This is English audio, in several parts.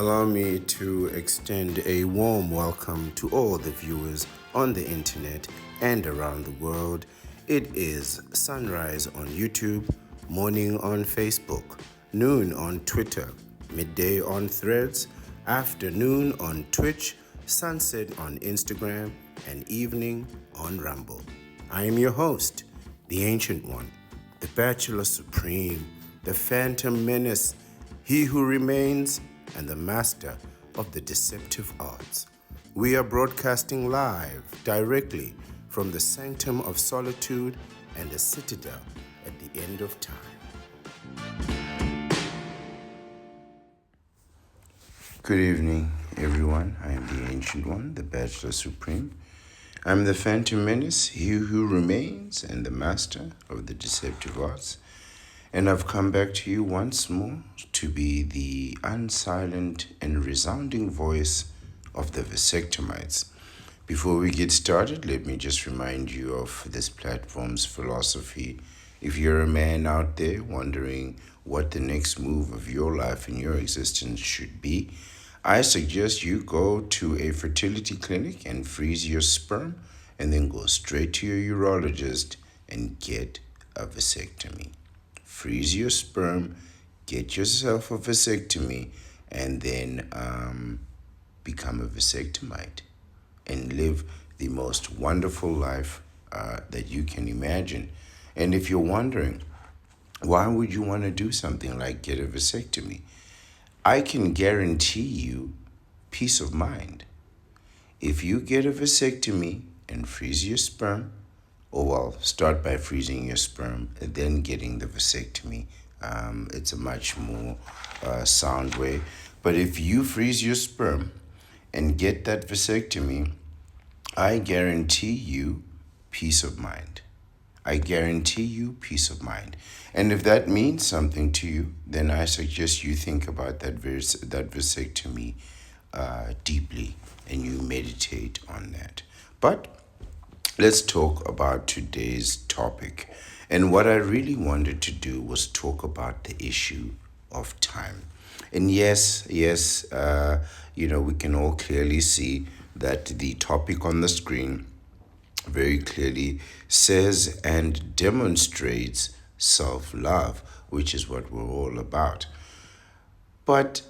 Allow me to extend a warm welcome to all the viewers on the internet and around the world. It is sunrise on YouTube, morning on Facebook, noon on Twitter, midday on Threads, afternoon on Twitch, sunset on Instagram, and evening on Rumble. I am your host, the Ancient One, the Bachelor Supreme, the Phantom Menace, he who remains, and the master of the deceptive arts. We are broadcasting live directly from the sanctum of solitude and the citadel at the end of time. Good evening, everyone. I am the Ancient One, the Bachelor Supreme. I'm the Phantom Menace, he who remains, and the master of the deceptive arts. And I've come back to you once more to be the unsilent and resounding voice of the vasectomites. Before we get started, let me just remind you of this platform's philosophy. If you're a man out there wondering what the next move of your life and your existence should be, I suggest you go to a fertility clinic and freeze your sperm and then go straight to your urologist and get a vasectomy. Freeze your sperm, get yourself a vasectomy, and then become a vasectomite and live the most wonderful life that you can imagine. And if you're wondering, why would you want to do something like get a vasectomy? I can guarantee you peace of mind. If you get a vasectomy and freeze your sperm, start by freezing your sperm and then getting the vasectomy. It's a much more sound way. But if you freeze your sperm and get that vasectomy, I guarantee you peace of mind. I guarantee you peace of mind. And if that means something to you, then I suggest you think about that vasectomy deeply and you meditate on that. But let's talk about today's topic. And what I really wanted to do was talk about the issue of time. And yes, we can all clearly see that the topic on the screen very clearly says and demonstrates self-love, which is what we're all about. But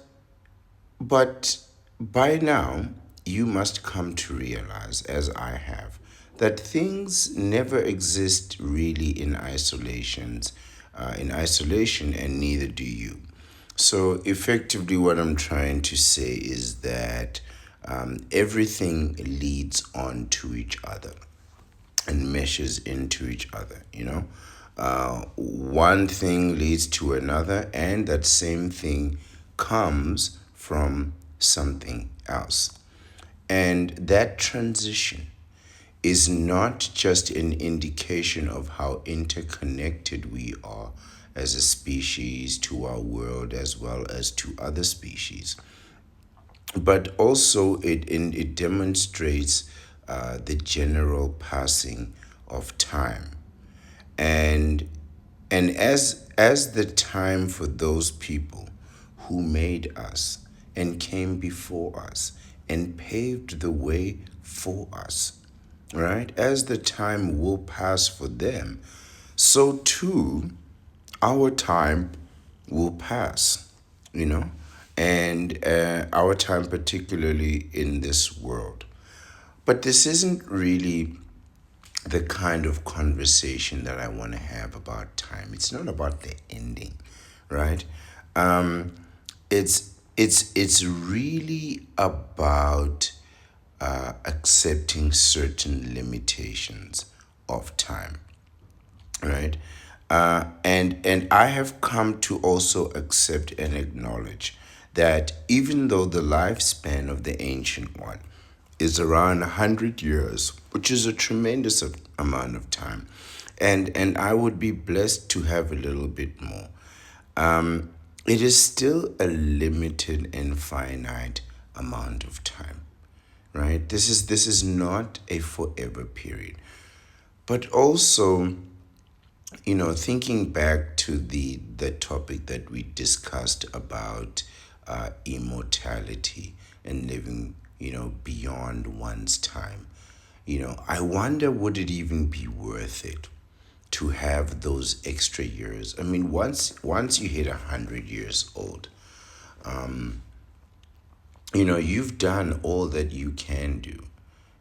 by now, you must come to realize, as I have, that things never exist really in isolation, and neither do you. So effectively, what I'm trying to say is that everything leads on to each other and meshes into each other, one thing leads to another, and that same thing comes from something else. And that transition is not just an indication of how interconnected we are as a species to our world as well as to other species, but also it demonstrates the general passing of time. And as the time for those people who made us and came before us and paved the way for us, right? As the time will pass for them, so too our time will pass, and our time particularly in this world. But this isn't really the kind of conversation that I want to have about time. It's not about the ending, right? It's really about accepting certain limitations of time, right? And I have come to also accept and acknowledge that even though the lifespan of the Ancient One is around 100 years, which is a tremendous amount of time, and I would be blessed to have a little bit more. It is still a limited and finite amount of time, right? This is not a forever period. But also, thinking back to the topic that we discussed about immortality and living, beyond one's time. I wonder, would it even be worth it to have those extra years? I mean, once you hit 100 years old, you've done all that you can do,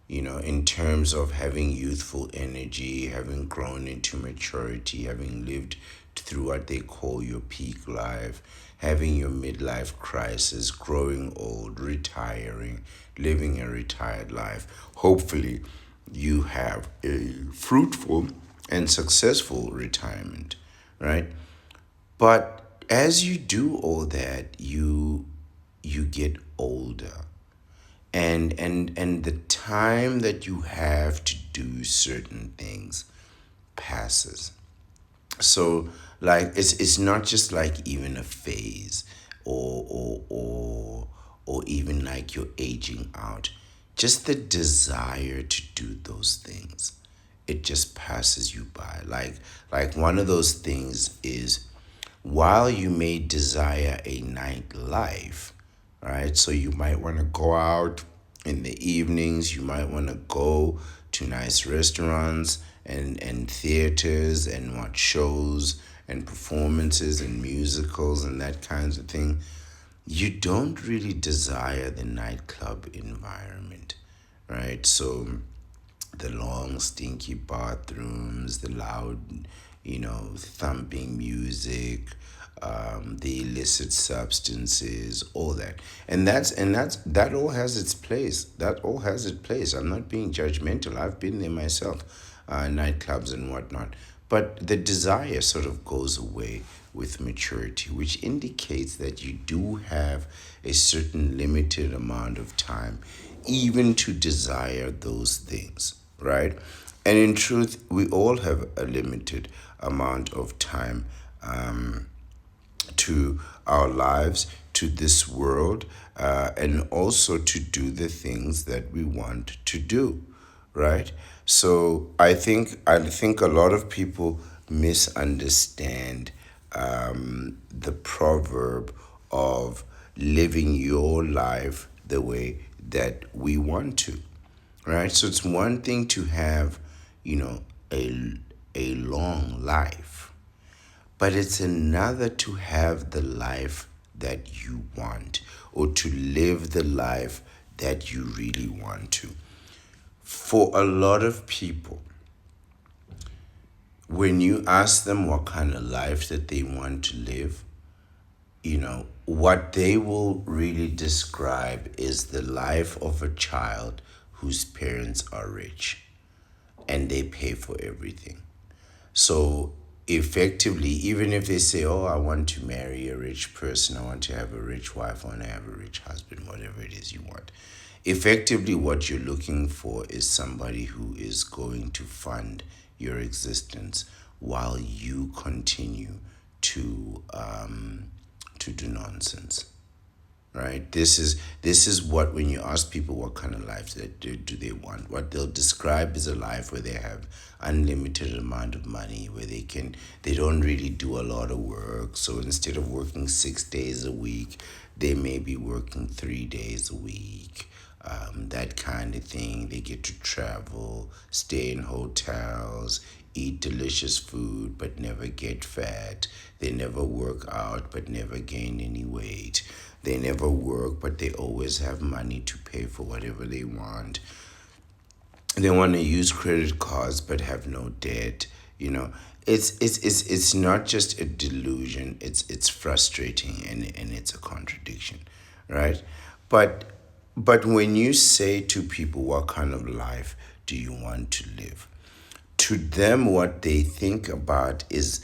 in terms of having youthful energy, having grown into maturity, having lived through what they call your peak life, having your midlife crisis, growing old, retiring, living a retired life. Hopefully, you have a fruitful and successful retirement, right? But as you do all that, you get older, and the time that you have to do certain things passes. So, like, it's not just like even a phase, or even like you're aging out. Just the desire to do those things, it just passes you by. Like one of those things is, while you may desire a nightlife, right? So you might want to go out in the evenings, you might want to go to nice restaurants and theaters and watch shows and performances and musicals and that kinds of thing. You don't really desire the nightclub environment, right? So the long, stinky bathrooms, the loud, thumping music, the illicit substances, all that, that all has its place. That all has its place. I'm not being judgmental. I've been there myself, nightclubs and whatnot. But the desire sort of goes away with maturity, which indicates that you do have a certain limited amount of time, even to desire those things, right? And in truth, we all have a limited amount of time, to our lives, to this world, and also to do the things that we want to do, right? So I think a lot of people misunderstand, the proverb of living your life the way that we want to, right? So it's one thing to have, you know, a a long life, but it's another to have the life that you want, or to live the life that you really want to. For a lot of people, when you ask them what kind of life that they want to live, what they will really describe is the life of a child whose parents are rich and they pay for everything. So effectively, even if they say, "Oh, I want to marry a rich person, I want to have a rich wife, I want to have a rich husband," whatever it is you want, effectively what you're looking for is somebody who is going to fund your existence while you continue to do nonsense, right? This is what, when you ask people what kind of life do they want, what they'll describe is a life where they have unlimited amount of money, where they don't really do a lot of work. So instead of working 6 days a week, they may be working 3 days a week, that kind of thing. They get to travel, stay in hotels, eat delicious food but never get fat. They never work out but never gain any weight. They never work but they always have money to pay for whatever they want. They want to use credit cards but have no debt. It's not just a delusion. It's frustrating, and it's a contradiction, right? But but when you say to people, what kind of life do you want to live? To them, what they think about is,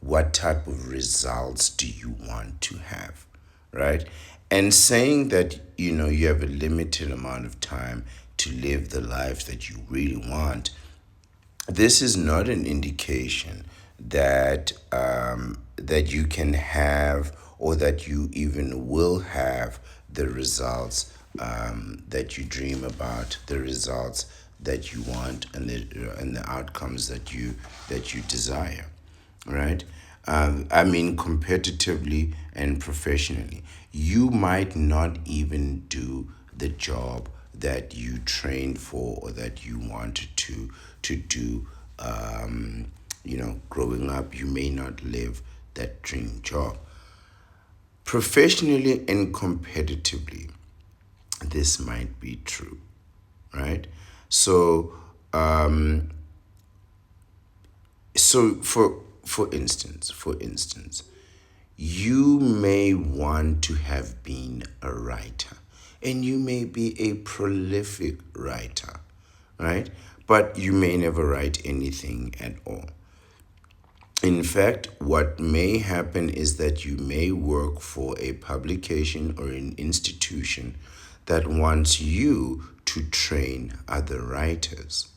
what type of results do you want to have, right? And saying that, you have a limited amount of time to live the life that you really want, this is not an indication that you can have, or that you even will have the results, that you dream about, the results that you want, and the outcomes that you desire. right? I mean, competitively and professionally. You might not even do the job that you trained for or that you wanted to do. Growing up, you may not live that dream job. Professionally and competitively, this might be true, right? So, for instance, you may want to have been a writer, and you may be a prolific writer, right? But you may never write anything at all. In fact, what may happen is that you may work for a publication or an institution that wants you to train other writers,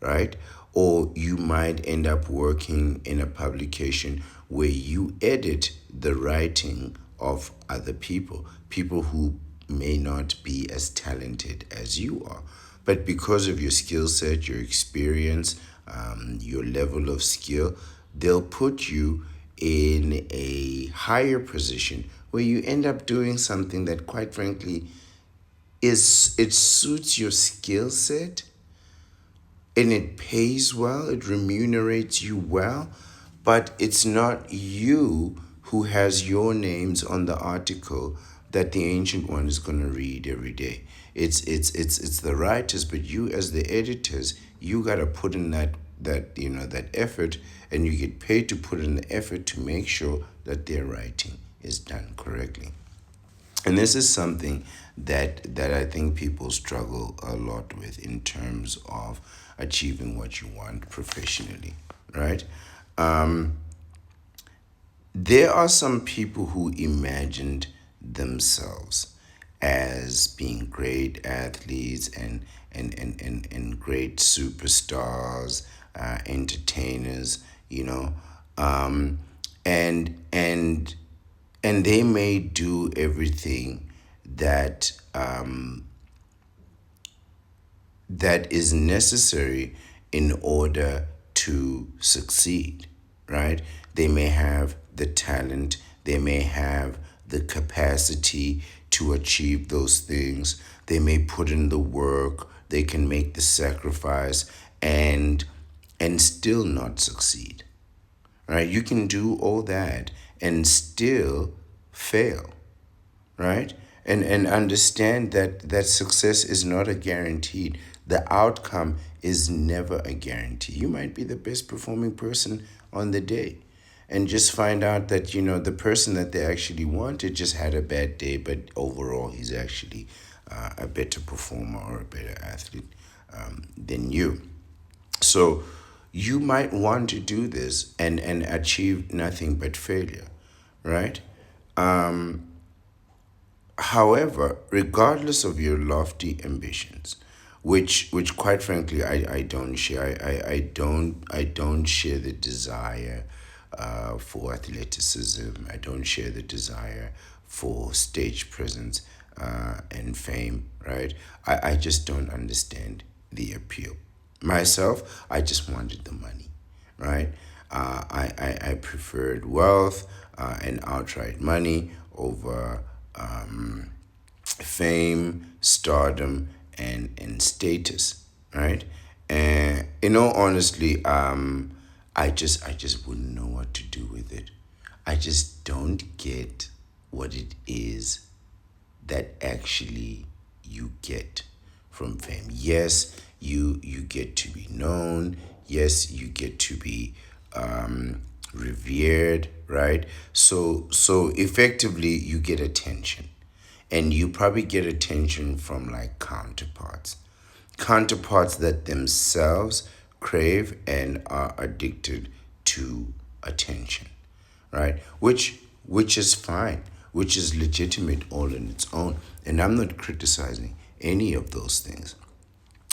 right? Or you might end up working in a publication where you edit the writing of other people who may not be as talented as you are. But because of your skill set, your experience, your level of skill, they'll put you in a higher position where you end up doing something that, quite frankly, it suits your skill set and it pays well, it remunerates you well, but it's not you who has your names on the article that the ancient one is going to read every day. It's the writers, but you as the editors, you got to put in that effort, and you get paid to put in the effort to make sure that their writing is done correctly. And this is something that I think people struggle a lot with in terms of achieving what you want professionally, right? There are some people who imagined themselves as being great athletes and great superstars, entertainers, um, and and they may do everything that that is necessary in order to succeed, right? They may have the talent, they may have the capacity to achieve those things, they may put in the work, they can make the sacrifice and still not succeed. Right? You can do all that and still fail, right? And understand that success is not a guaranteed. The outcome is never a guarantee. You might be the best performing person on the day and just find out that the person that they actually wanted just had a bad day, but overall he's actually a better performer or a better athlete than you. So you might want to do this and achieve nothing but failure, right? However, regardless of your lofty ambitions, which quite frankly I don't share. I don't share the desire for athleticism. I don't share the desire for stage presence and fame, right? I just don't understand the appeal. Myself, I just wanted the money, right? I preferred wealth and outright money over fame, stardom, and status, right? And honestly, I just wouldn't know what to do with it. I just don't get what it is that actually you get from fame. Yes, you get to be known. Yes, you get to be revered, right? So effectively, you get attention, and you probably get attention from like counterparts that themselves crave and are addicted to attention, right? Which is fine, which is legitimate all in its own. And I'm not criticizing any of those things.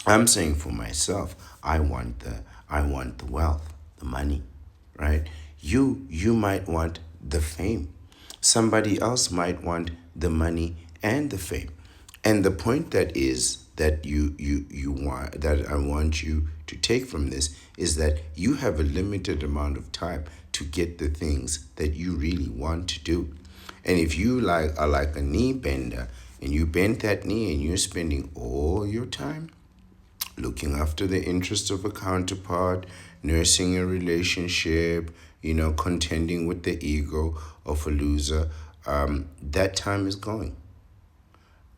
I'm saying for myself, I want the wealth, the money, right? You might want the fame. Somebody else might want the money and the fame. And the point that you want that I want you to take from this is that you have a limited amount of time to to get the things that you really want to do. And if you are like a knee bender and you bend that knee and you're spending all your time looking after the interests of a counterpart, nursing a relationship, contending with the ego of a loser, that time is going.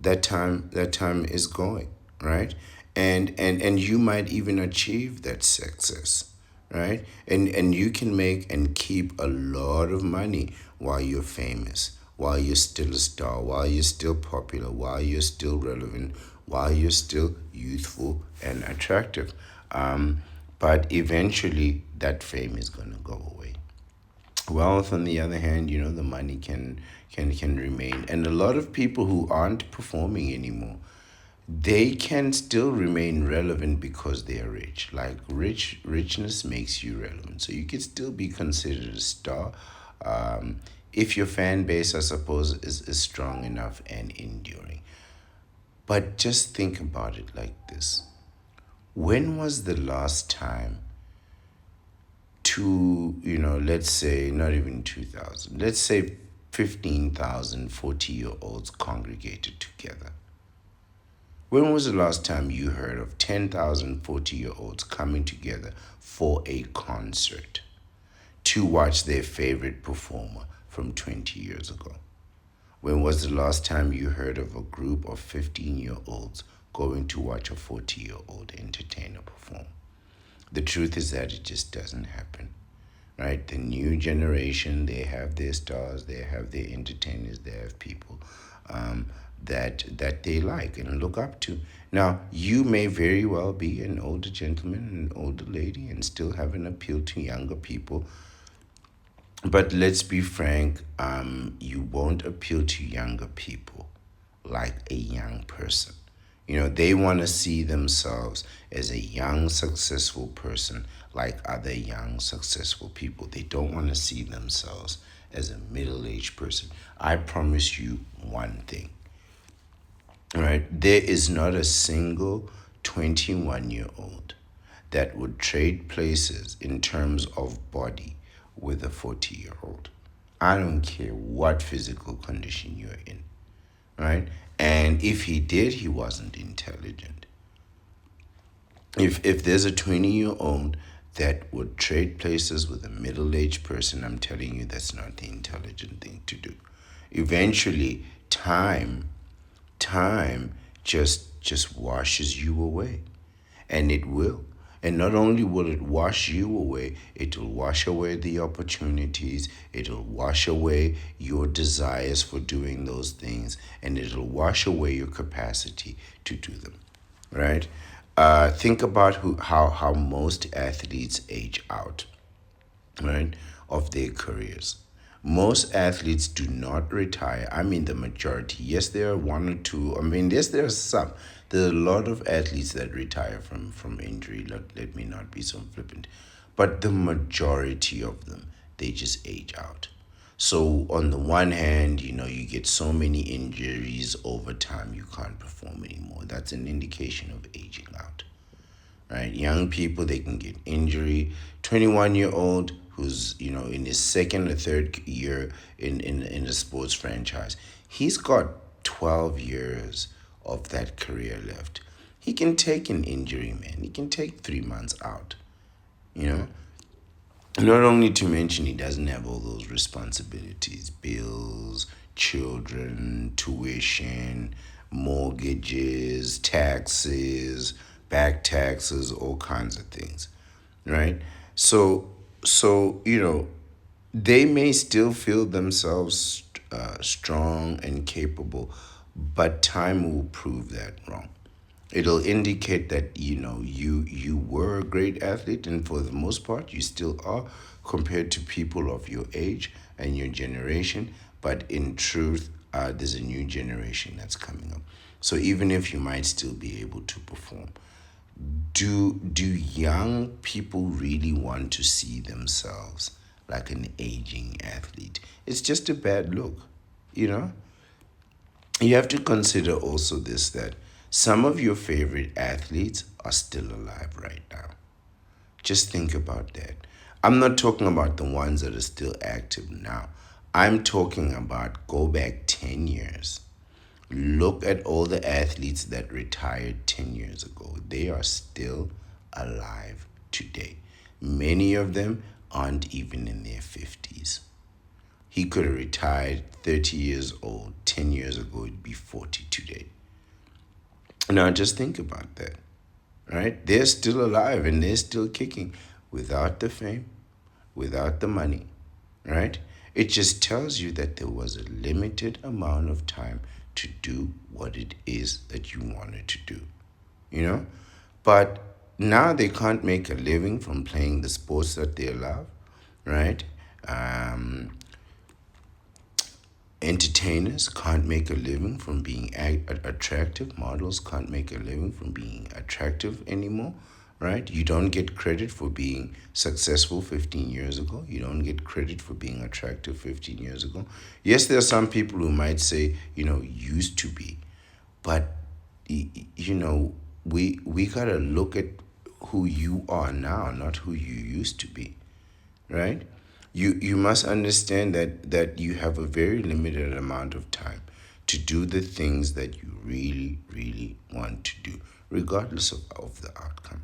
That time is going, right? And you might even achieve that success, right? And you can make and keep a lot of money while you're famous, while you're still a star, while you're still popular, while you're still relevant, while you're still youthful and attractive. But eventually that fame is going to go away. Wealth, on the other hand, the money can remain. And a lot of people who aren't performing anymore, they can still remain relevant because they are rich. Like richness makes you relevant. So you can still be considered a star, if your fan base, I suppose, is strong enough and enduring. But just think about it like this. When was the last time to, let's say, not even 2,000, let's say 15,000 40-year olds congregated together? When was the last time you heard of 10,000 40-year olds coming together for a concert to watch their favorite performer from 20 years ago? When was the last time you heard of a group of 15-year olds going to watch a 40-year-old entertainer perform? The truth is that it just doesn't happen, right? The new generation, they have their stars, they have their entertainers, they have people that they like and look up to. Now, you may very well be an older gentleman, an older lady, and still have an appeal to younger people. But let's be frank, you won't appeal to younger people like a young person. They want to see themselves as a young, successful person like other young, successful people. They don't want to see themselves as a middle aged person. I promise you one thing, right? There is not a single 21-year-old that would trade places in terms of body with a 40-year-old. I don't care what physical condition you're in, right? And if he did, he wasn't intelligent. If there's a 20-year-old that would trade places with a middle-aged person, I'm telling you that's not the intelligent thing to do. Eventually, time just washes you away, and it will. And not only will it wash you away, it will wash away the opportunities, it'll wash away your desires for doing those things, and it'll wash away your capacity to do them, right? Think about how most athletes age out, right, of their careers. Most athletes do not retire. I mean, the majority. Yes, there are one or two. I mean, yes, there are some. There are a lot of athletes that retire from injury. Let me not be so flippant. But the majority of them, they just age out. So, on the one hand, you get so many injuries over time, you can't perform anymore. That's an indication of aging out, right? Young people, they can get injury. 21-year-old who's, in his second or third year in a sports franchise, he's got 12 years of that career left. He can take an injury, man. He can take 3 months out, you know? Not only to mention he doesn't have all those responsibilities, bills, children, tuition, mortgages, taxes, back taxes, all kinds of things, right? So, so they may still feel themselves strong and capable, but time will prove that wrong. It'll indicate that you were a great athlete, and for the most part you still are, compared to people of your age and your generation. But in truth, there's a new generation that's coming up. So even if you might still be able to perform, do young people really want to see themselves like an aging athlete? It's just a bad look, you know? You have to consider also this, that some of your favorite athletes are still alive right now. Just think about that. I'm not talking about the ones that are still active now. I'm talking about go back 10 years. Look at all the athletes that retired 10 years ago. They are still alive today. Many of them aren't even in their 50s. He could have retired 30 years old 10 years ago, he'd be 40 today. Now just think about that, right? They're still alive and they're still kicking without the fame, without the money, right? It just tells you that there was a limited amount of time to do what it is that you wanted to do, you know? But now they can't make a living from playing the sports that they love, right? Um, Entertainers can't make a living from being attractive. Models can't make a living from being attractive anymore, right? You don't get credit for being successful 15 years ago. You don't get credit for being attractive 15 years ago. Yes, there are some people who might say, used to be, but you know, we gotta look at who you are now, not who you used to be, right? You must understand that you have a very limited amount of time to do the things that you really, really want to do, regardless of the outcome.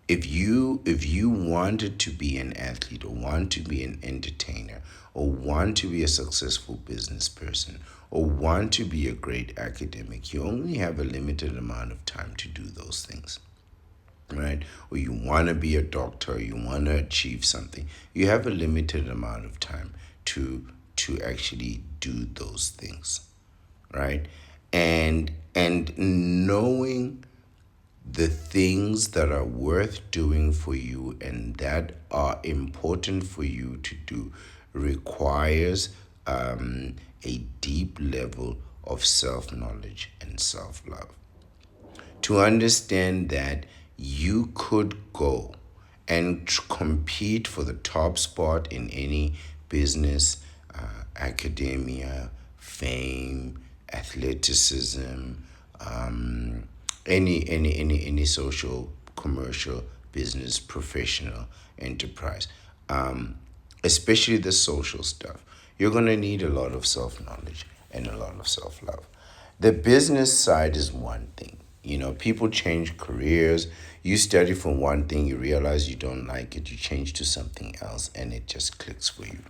If you wanted to be an athlete or want to be an entertainer or want to be a successful business person or want to be a great academic, you only have a limited amount of time to do those things, right? Or you want to be a doctor, you want to achieve something, you have a limited amount of time to actually do those things, right? And knowing the things that are worth doing for you and that are important for you to do requires a deep level of self knowledge and self love to understand that you could go and compete for the top spot in any business, academia, fame, athleticism, any social, commercial, business, professional enterprise, especially the social stuff. You're gonna need a lot of self knowledge and a lot of self love. The business side is one thing. People change careers. You study for one thing, you realize you don't like it, you change to something else, and it just clicks for you,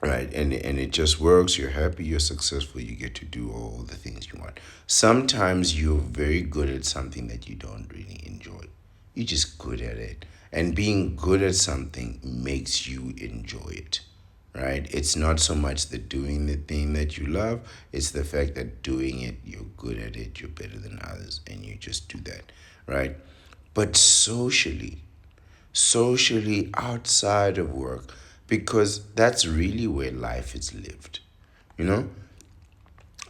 right? And it just works. You're happy, you're successful, you get to do all the things you want. Sometimes you're very good at something that you don't really enjoy. You're just good at it. And being good at something makes you enjoy it, right? It's not so much the doing the thing that you love, it's the fact that doing it, you're good at it, you're better than others, and you just do that, right? But socially outside of work, because that's really where life is lived. You know,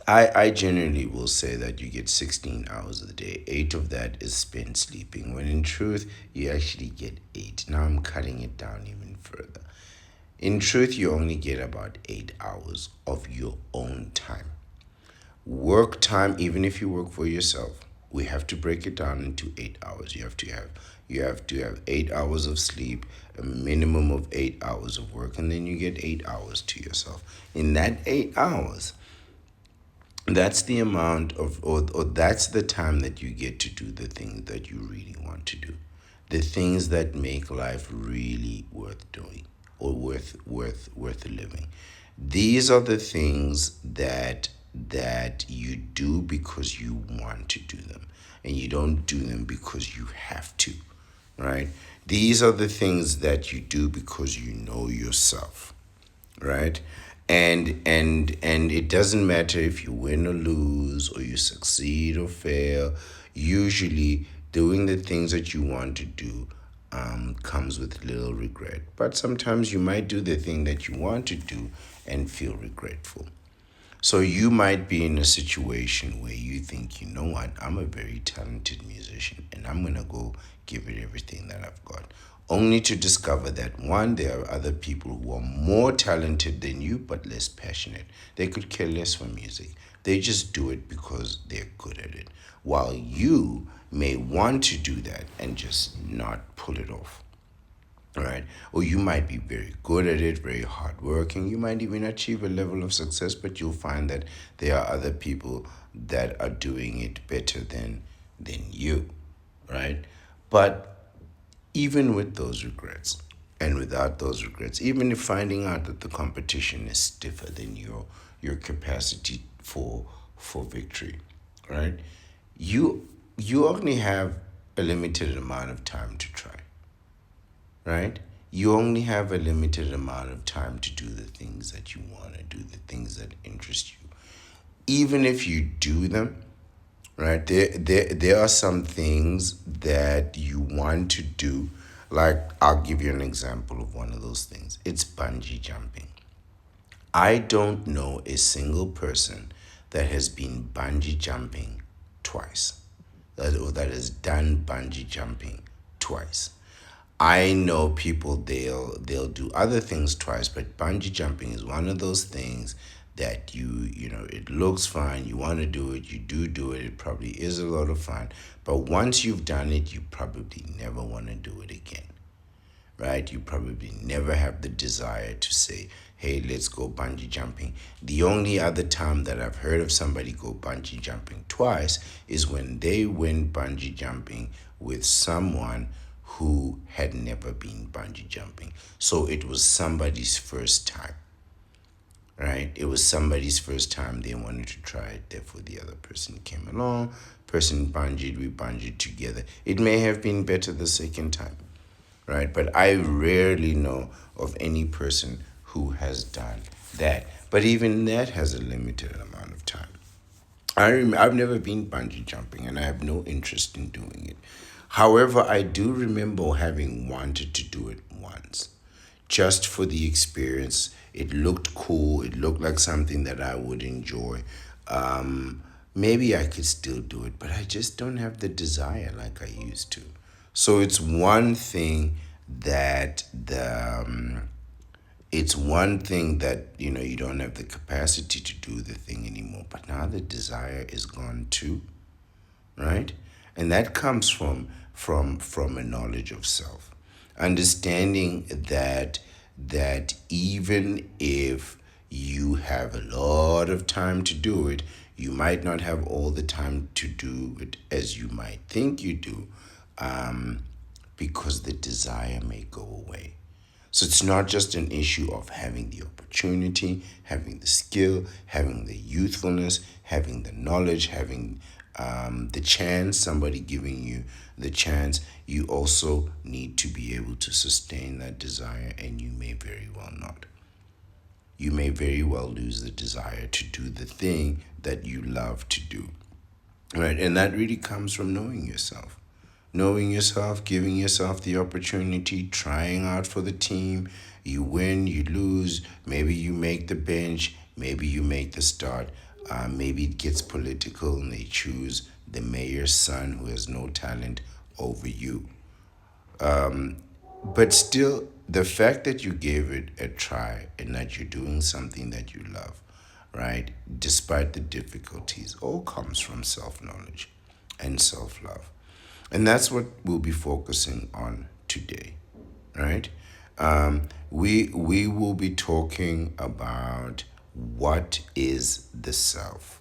I generally will say that you get 16 hours a day. 8 of that is spent sleeping, when in truth, you actually get 8. Now I'm cutting it down even further. In truth, you only get about 8 hours of your own time. Work time, even if you work for yourself, we have to break it down into 8 hours. You have to have 8 hours of sleep, a minimum of 8 hours of work, and then you get 8 hours to yourself. In that 8 hours, that's the amount of or that's the time that you get to do the things that you really want to do, the things that make life really worth doing or worth living. These are the things that you do because you want to do them, and you don't do them because you have to, right? These are the things that you do because you know yourself, right? And it doesn't matter if you win or lose or you succeed or fail. Usually doing the things that you want to do comes with little regret, but sometimes you might do the thing that you want to do and feel regretful. So you might be in a situation where you think, you know what, I'm a very talented musician and I'm going to go give it everything that I've got. Only to discover that one, there are other people who are more talented than you but less passionate. They could care less for music. They just do it because they're good at it. While you may want to do that and just not pull it off. right? Or you might be very good at it, very hardworking. You might even achieve a level of success, but you'll find that there are other people that are doing it better than you, right? But even with those regrets and without those regrets, even if finding out that the competition is stiffer than your capacity for victory, right? You only have a limited amount of time to try, right? You only have a limited amount of time to do the things that you want to do, the things that interest you. Even if you do them, right? There are some things that you want to do. Like, I'll give you an example of one of those things. It's bungee jumping. I don't know a single person that has been bungee jumping twice, or that has done bungee jumping twice. I know people they'll do other things twice, but bungee jumping is one of those things that it looks fun, you want to do it, you do it, it probably is a lot of fun, but once you've done it, you probably never want to do it again, right? You probably never have the desire to say, hey, let's go bungee jumping. The only other time that I've heard of somebody go bungee jumping twice is when they went bungee jumping with someone who had never been bungee jumping. So it was somebody's first time, right? It was somebody's first time. They wanted to try it. Therefore, the other person came along. Person bungeed, we bungeed together. It may have been better the second time, right? But I rarely know of any person who has done that. But even that has a limited amount of time. I've never been bungee jumping and I have no interest in doing it. However, I do remember having wanted to do it once just for the experience. It looked cool, it looked like something that I would enjoy. Maybe I could still do it, but I just don't have the desire like I used to. So it's one thing that you don't have the capacity to do the thing anymore, but now the desire is gone too, right? And that comes from a knowledge of self, understanding that even if you have a lot of time to do it, you might not have all the time to do it as you might think you do, because the desire may go away. So it's not just an issue of having the opportunity, having the skill, having the youthfulness, having the knowledge, having the chance, somebody giving you the chance. You also need to be able to sustain that desire, and you may very well not. You may very well lose the desire to do the thing that you love to do. Right? And that really comes from knowing yourself. Knowing yourself, giving yourself the opportunity, trying out for the team. You win, you lose. Maybe you make the bench. Maybe you make the start. Maybe it gets political and they choose the mayor's son who has no talent over you. But still, the fact that you gave it a try and that you're doing something that you love, right, despite the difficulties, all comes from self knowledge and self love. And that's what we'll be focusing on today, right? We will be talking about what is the self,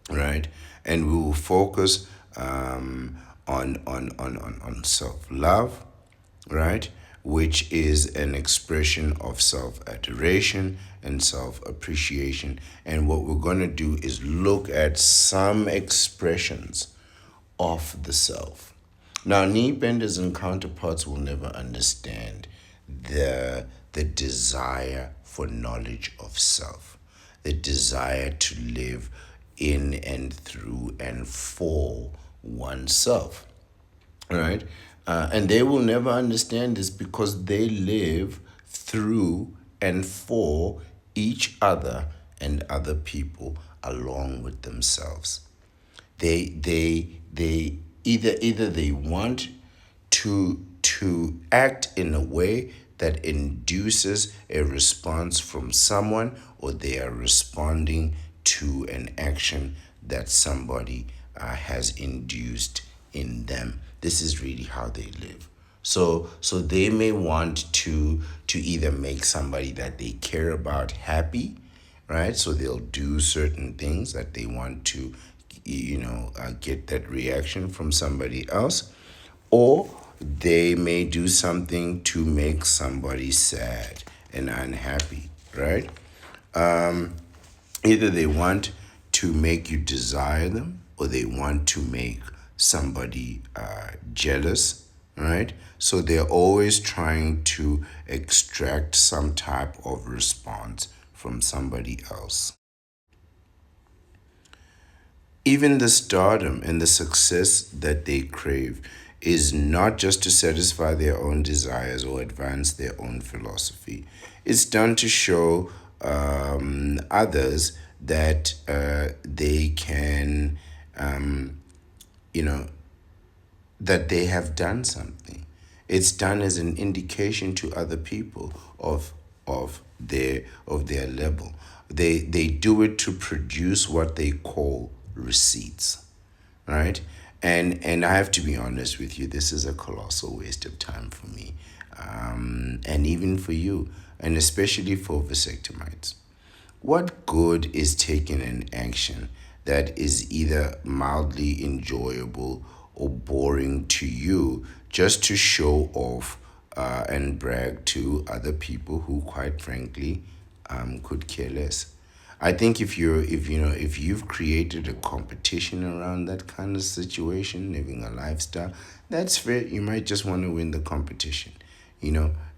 right? And we will focus on self love, right? Which is an expression of self adoration and self appreciation. And what we're going to do is look at some expressions of the self. Now, knee benders and counterparts will never understand the desire for knowledge of self, the desire to live in and through and for oneself. All right? And they will never understand this because they live through and for each other and other people along with themselves. They either they want to act in a way that induces a response from someone, or they are responding to an action that somebody has induced in them. This is really how they live. So they may want to either make somebody that they care about happy, right? So they'll do certain things that they want to, get that reaction from somebody else, or they may do something to make somebody sad and unhappy, right? Either they want to make you desire them, or they want to make somebody jealous, right? So they're always trying to extract some type of response from somebody else. Even the stardom and the success that they crave is not just to satisfy their own desires or advance their own philosophy. It's done to show others that they can, you know, that they have done something. It's done as an indication to other people of their level. They do it to produce what they call receipts, right? And I have to be honest with you, this is a colossal waste of time for me, and even for you, and especially for vasectomites. What good is taking an action that is either mildly enjoyable or boring to you just to show off and brag to other people who, quite frankly, could care less? I think if you've created a competition around that kind of situation, living a lifestyle, that's fair. You might just want to win the competition,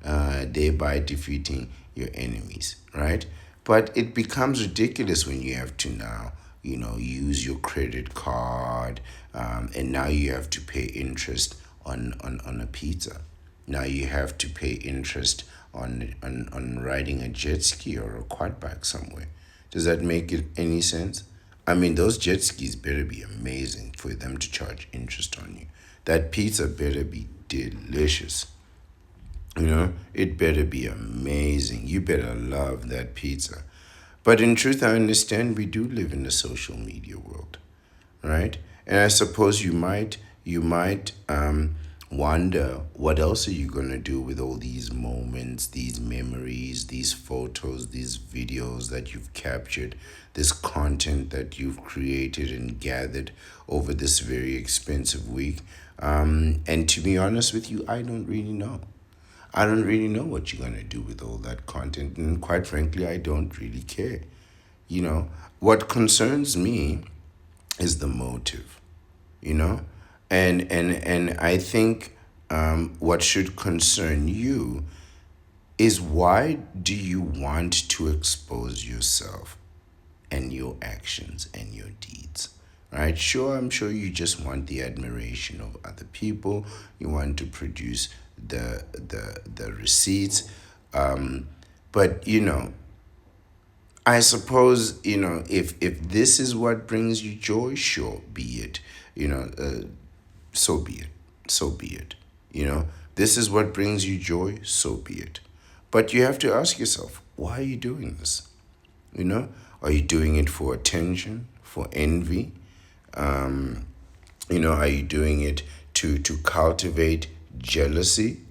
thereby defeating your enemies, right? But it becomes ridiculous when you have to now, use your credit card, and now you have to pay interest on a pizza. Now you have to pay interest on riding a jet ski or a quad bike somewhere. Does that make it any sense? I mean, those jet skis better be amazing for them to charge interest on you. That pizza better be delicious. It better be amazing. You better love that pizza. But in truth, I understand we do live in a social media world, right? And I suppose you might wonder what else are you gonna do with all these moments, these memories, these photos, these videos that you've captured, this content that you've created and gathered over this very expensive week. And to be honest with you, I don't really know. I don't really know what you're gonna do with all that content, and quite frankly, I don't really care. What concerns me is the motive, you know and I think what should concern you is, why do you want to expose yourself and your actions and your deeds, right? Sure, I'm sure you just want the admiration of other people. You want to produce the receipts, but I suppose, if this is what brings you joy, sure, be it. So be it. So be it. This is what brings you joy, so be it. But you have to ask yourself, why are you doing this? Are you doing it for attention, for envy? Are you doing it to cultivate jealousy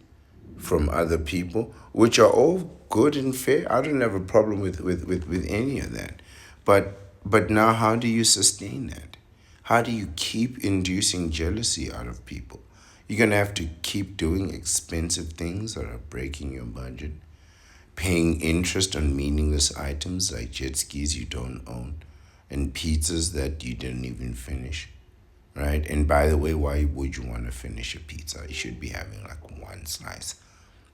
from other people, which are all good and fair? I don't have a problem with any of that. But now, how do you sustain that? How do you keep inducing jealousy out of people? You're gonna have to keep doing expensive things that are breaking your budget, paying interest on meaningless items like jet skis you don't own, and pizzas that you didn't even finish, right? And by the way, why would you want to finish a pizza? You should be having like one slice.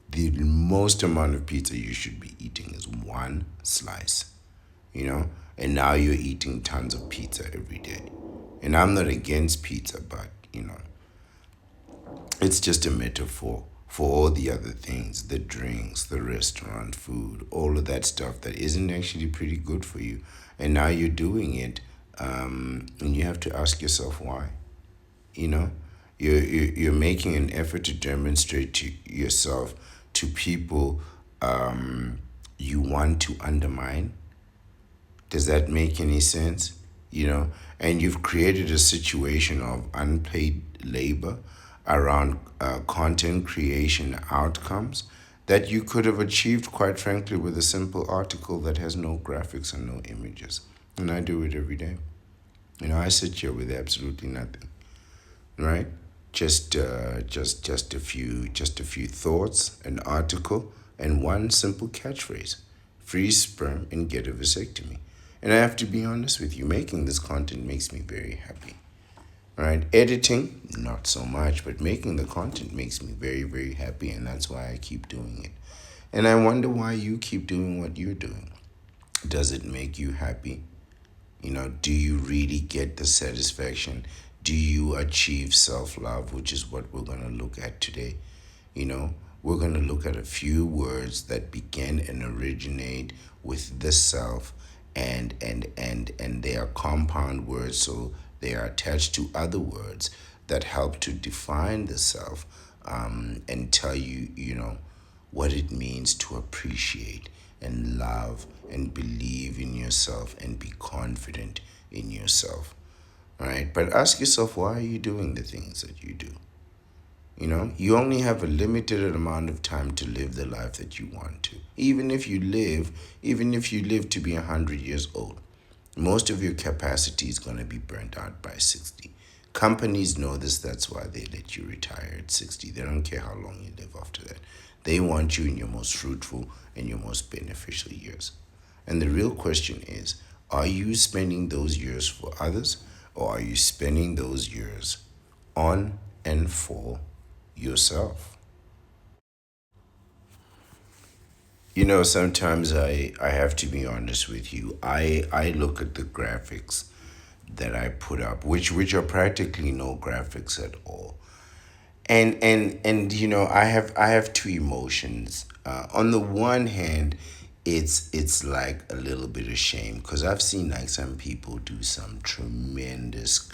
The most amount of pizza you should be eating is one slice, and now you're eating tons of pizza every day. And I'm not against pizza, but it's just a metaphor for all the other things, the drinks, the restaurant food, all of that stuff that isn't actually pretty good for you. And now you're doing it, and you have to ask yourself why. You know, you're making an effort to demonstrate to yourself, to people, you want to undermine. Does that make any sense? And you've created a situation of unpaid labor, around content creation outcomes that you could have achieved, quite frankly, with a simple article that has no graphics and no images. And I do it every day. I sit here with absolutely nothing, right? Just a few thoughts, an article, and one simple catchphrase: freeze sperm and get a vasectomy. And I have to be honest with you, making this content makes me very happy. Right? Editing, not so much, but making the content makes me very, very happy, and that's why I keep doing it. And I wonder why you keep doing what you're doing. Does it make you happy? Do you really get the satisfaction? Do you achieve self love, which is what we're going to look at today? You know, we're going to look at a few words that begin and originate with the self, and they are compound words, so they are attached to other words that help to define the self, and tell you, what it means to appreciate and love and believe in yourself and be confident in yourself. Right? But ask yourself, why are you doing the things that you do? You only have a limited amount of time to live the life that you want to. Even if you live to be 100 years old, most of your capacity is going to be burnt out by 60. Companies know this, that's why they let you retire at 60. They don't care how long you live after that. They want you in your most fruitful and your most beneficial years. And the real question is, are you spending those years for others, or are you spending those years on and for yourself? Sometimes I have to be honest with you. I look at the graphics that I put up, which are practically no graphics at all. And I have two emotions. On the one hand, it's like a little bit of shame, because I've seen like some people do some tremendous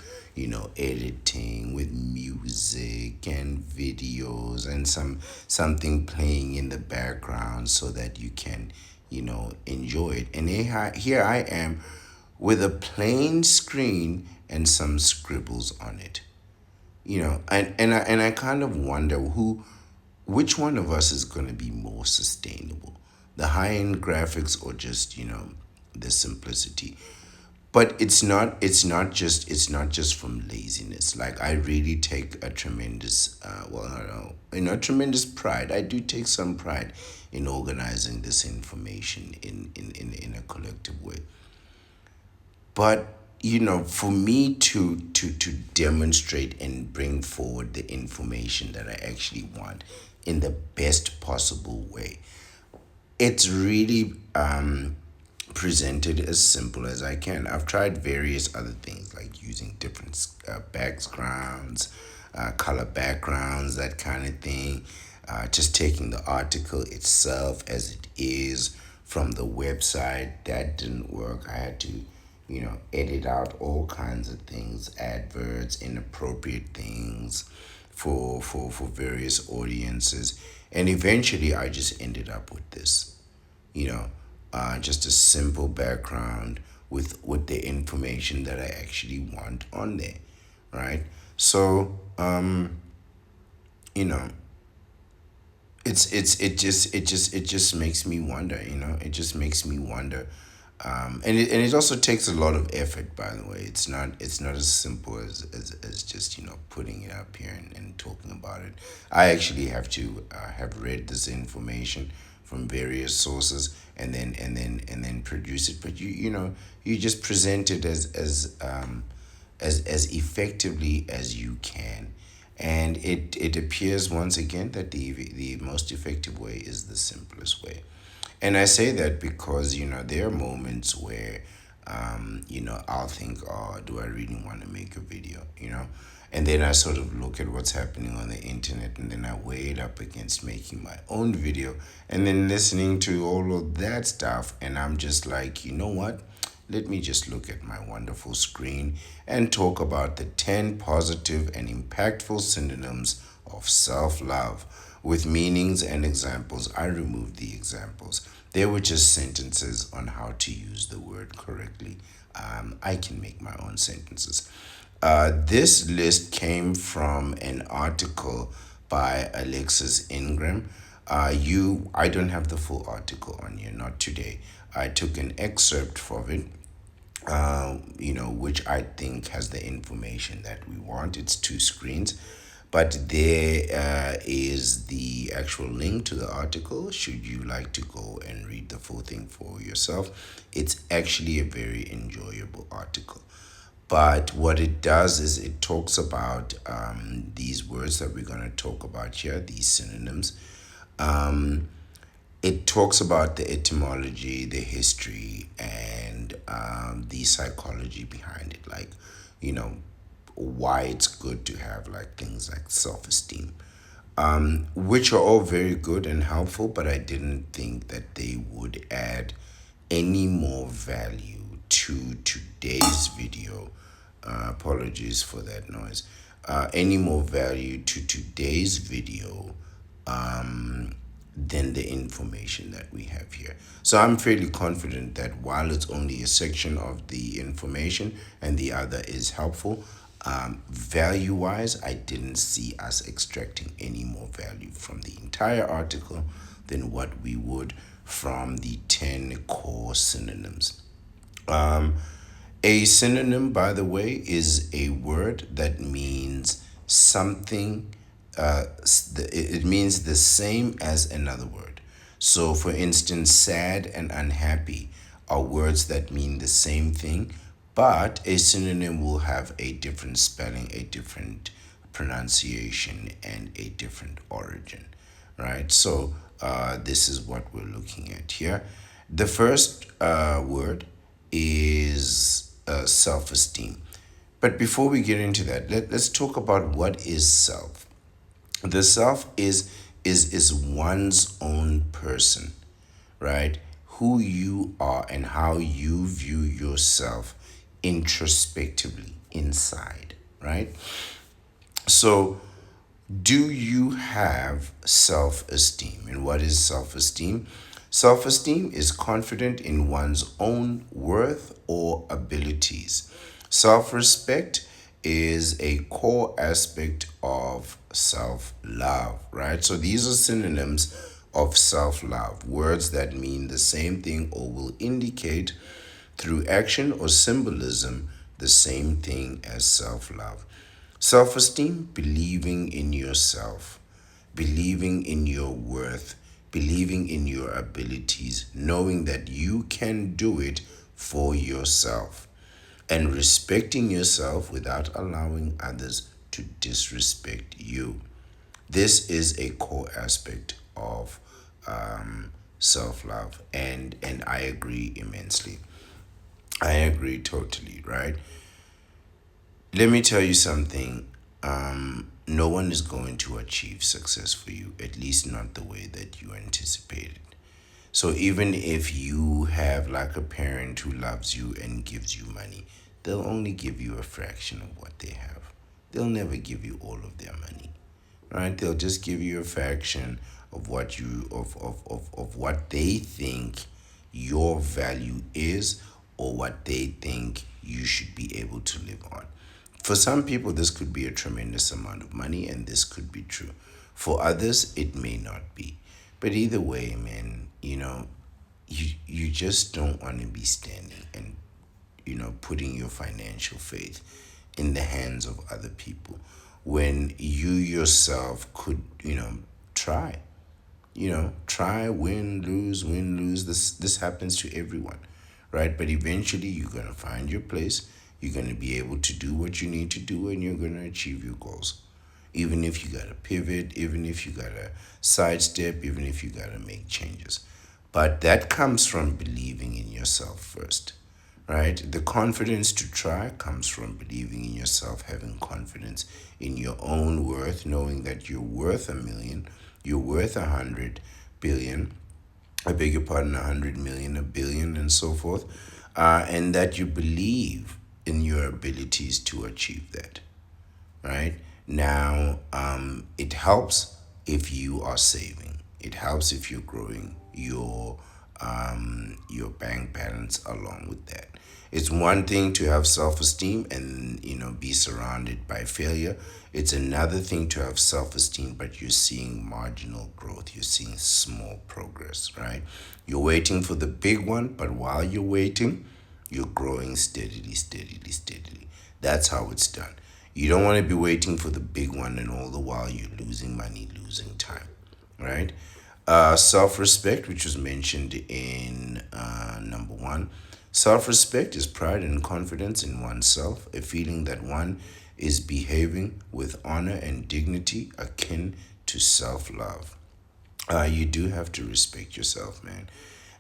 editing with music and videos and something playing in the background so that you can enjoy it. And here I am with a plain screen and some scribbles on it. And I kind of wonder which one of us is going to be more sustainable, the high end graphics, or just the simplicity. But it's not just from laziness. Like, I really take a tremendous well, I don't know, tremendous pride. I do take some pride in organizing this information in a collective way. But for me to demonstrate and bring forward the information that I actually want in the best possible way, it's really presented as simple as I can. I've tried various other things, like using different backgrounds, color backgrounds, that kind of thing. Just taking the article itself as it is from the website, that didn't work. I had to, edit out all kinds of things, adverts, inappropriate things for various audiences. And eventually I just ended up with this, you know, just a simple background with the information that I actually want on there, right? So, you know, it just makes me wonder. It just makes me wonder. And it also takes a lot of effort, by the way. It's not as simple as just putting it up here and talking about it. I actually have to have read this information from various sources, and then produce it. But you just present it as effectively as you can. And it appears once again that the most effective way is the simplest way. And I say that because, there are moments where, I'll think, oh, do I really want to make a video? And then I sort of look at what's happening on the internet, and then I weigh it up against making my own video and then listening to all of that stuff. And I'm just like, you know what? Let me just look at my wonderful screen and talk about the 10 positive and impactful synonyms of self love. With meanings and examples, I removed the examples. They were just sentences on how to use the word correctly. I can make my own sentences. This list came from an article by Alexis Ingram. I don't have the full article on here, not today. I took an excerpt from it, which I think has the information that we want. It's two screens, but there is the actual link to the article. Should you like to go and read the full thing for yourself, it's actually a very enjoyable article. But what it does is it talks about these words that we're going to talk about here, these synonyms. It talks about the etymology, the history, and the psychology behind it. Like, you know, why it's good to have like things like self-esteem, which are all very good and helpful, but I didn't think that they would add any more value to today's video. Apologies for that noise. Any more value to today's video than the information that we have here. So I'm fairly confident that while it's only a section of the information and the other is helpful, value wise, I didn't see us extracting any more value from the entire article than what we would from the 10 core synonyms. Um, a synonym, by the way, is a word that means something, it means the same as another word. So, for instance, sad and unhappy are words that mean the same thing, but a synonym will have a different spelling, a different pronunciation, and a different origin, right? So, this is what we're looking at here. The first word is self esteem. But before we get into that, let's talk about what is self. The self is one's own person, right? Who you are and how you view yourself introspectively inside, right? So, do you have self esteem? And what is self esteem? Self esteem is confident in one's own worth or abilities. Self respect is a core aspect of self love, right? So these are synonyms of self love, words that mean the same thing or will indicate through action or symbolism the same thing as self love. Self esteem, believing in yourself, believing in your worth, believing in your abilities, knowing that you can do it for yourself, and respecting yourself without allowing others to disrespect you. This is a core aspect of self love, and I agree immensely. I agree totally, right? Let me tell you something. No one is going to achieve success for you, at least not the way that you anticipated. So even if you have like a parent who loves you and gives you money, they'll only give you a fraction of what they have. They'll never give you all of their money, right? They'll just give you a fraction of what of what they think your value is or what they think you should be able to live on. For some people, this could be a tremendous amount of money, and this could be true. For others, it may not be. But either way, man, you just don't want to be standing and putting your financial faith in the hands of other people when you yourself could try. Try, win, lose. This happens to everyone, right? But eventually you're gonna find your place. You're gonna be able to do what you need to do, and you're gonna achieve your goals. Even if you gotta pivot, even if you gotta sidestep, even if you gotta make changes. But that comes from believing in yourself first, right? The confidence to try comes from believing in yourself, having confidence in your own worth, knowing that you're worth 1 million, you're worth 100 billion, I beg your pardon, 100 million, 1 billion, and so forth, and that you believe in your abilities to achieve that, right? Now, it helps if you are saving. It helps if you're growing your your bank balance along with that. It's one thing to have self-esteem and be surrounded by failure. It's another thing to have self-esteem, but you're seeing marginal growth. You're seeing small progress, right? You're waiting for the big one, but while you're waiting, you're growing steadily, steadily, steadily. That's how it's done. You don't want to be waiting for the big one and all the while you're losing money, losing time, right? Self respect, which was mentioned in number one. Self respect is pride and confidence in oneself, a feeling that one is behaving with honor and dignity akin to self love. You do have to respect yourself, man.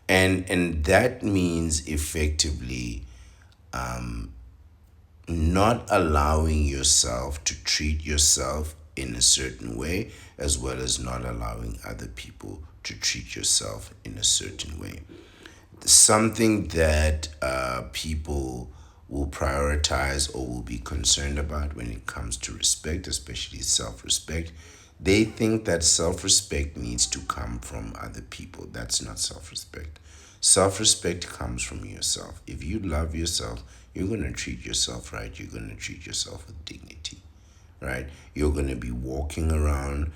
And that means effectively not allowing yourself to treat yourself in a certain way, as well as not allowing other people to treat yourself in a certain way. Something that people will prioritize or will be concerned about when it comes to respect, especially self respect. They think that self respect needs to come from other people. That's not self respect. Self respect comes from yourself. If you love yourself, you're going to treat yourself right. You're going to treat yourself with dignity, right? You're going to be walking around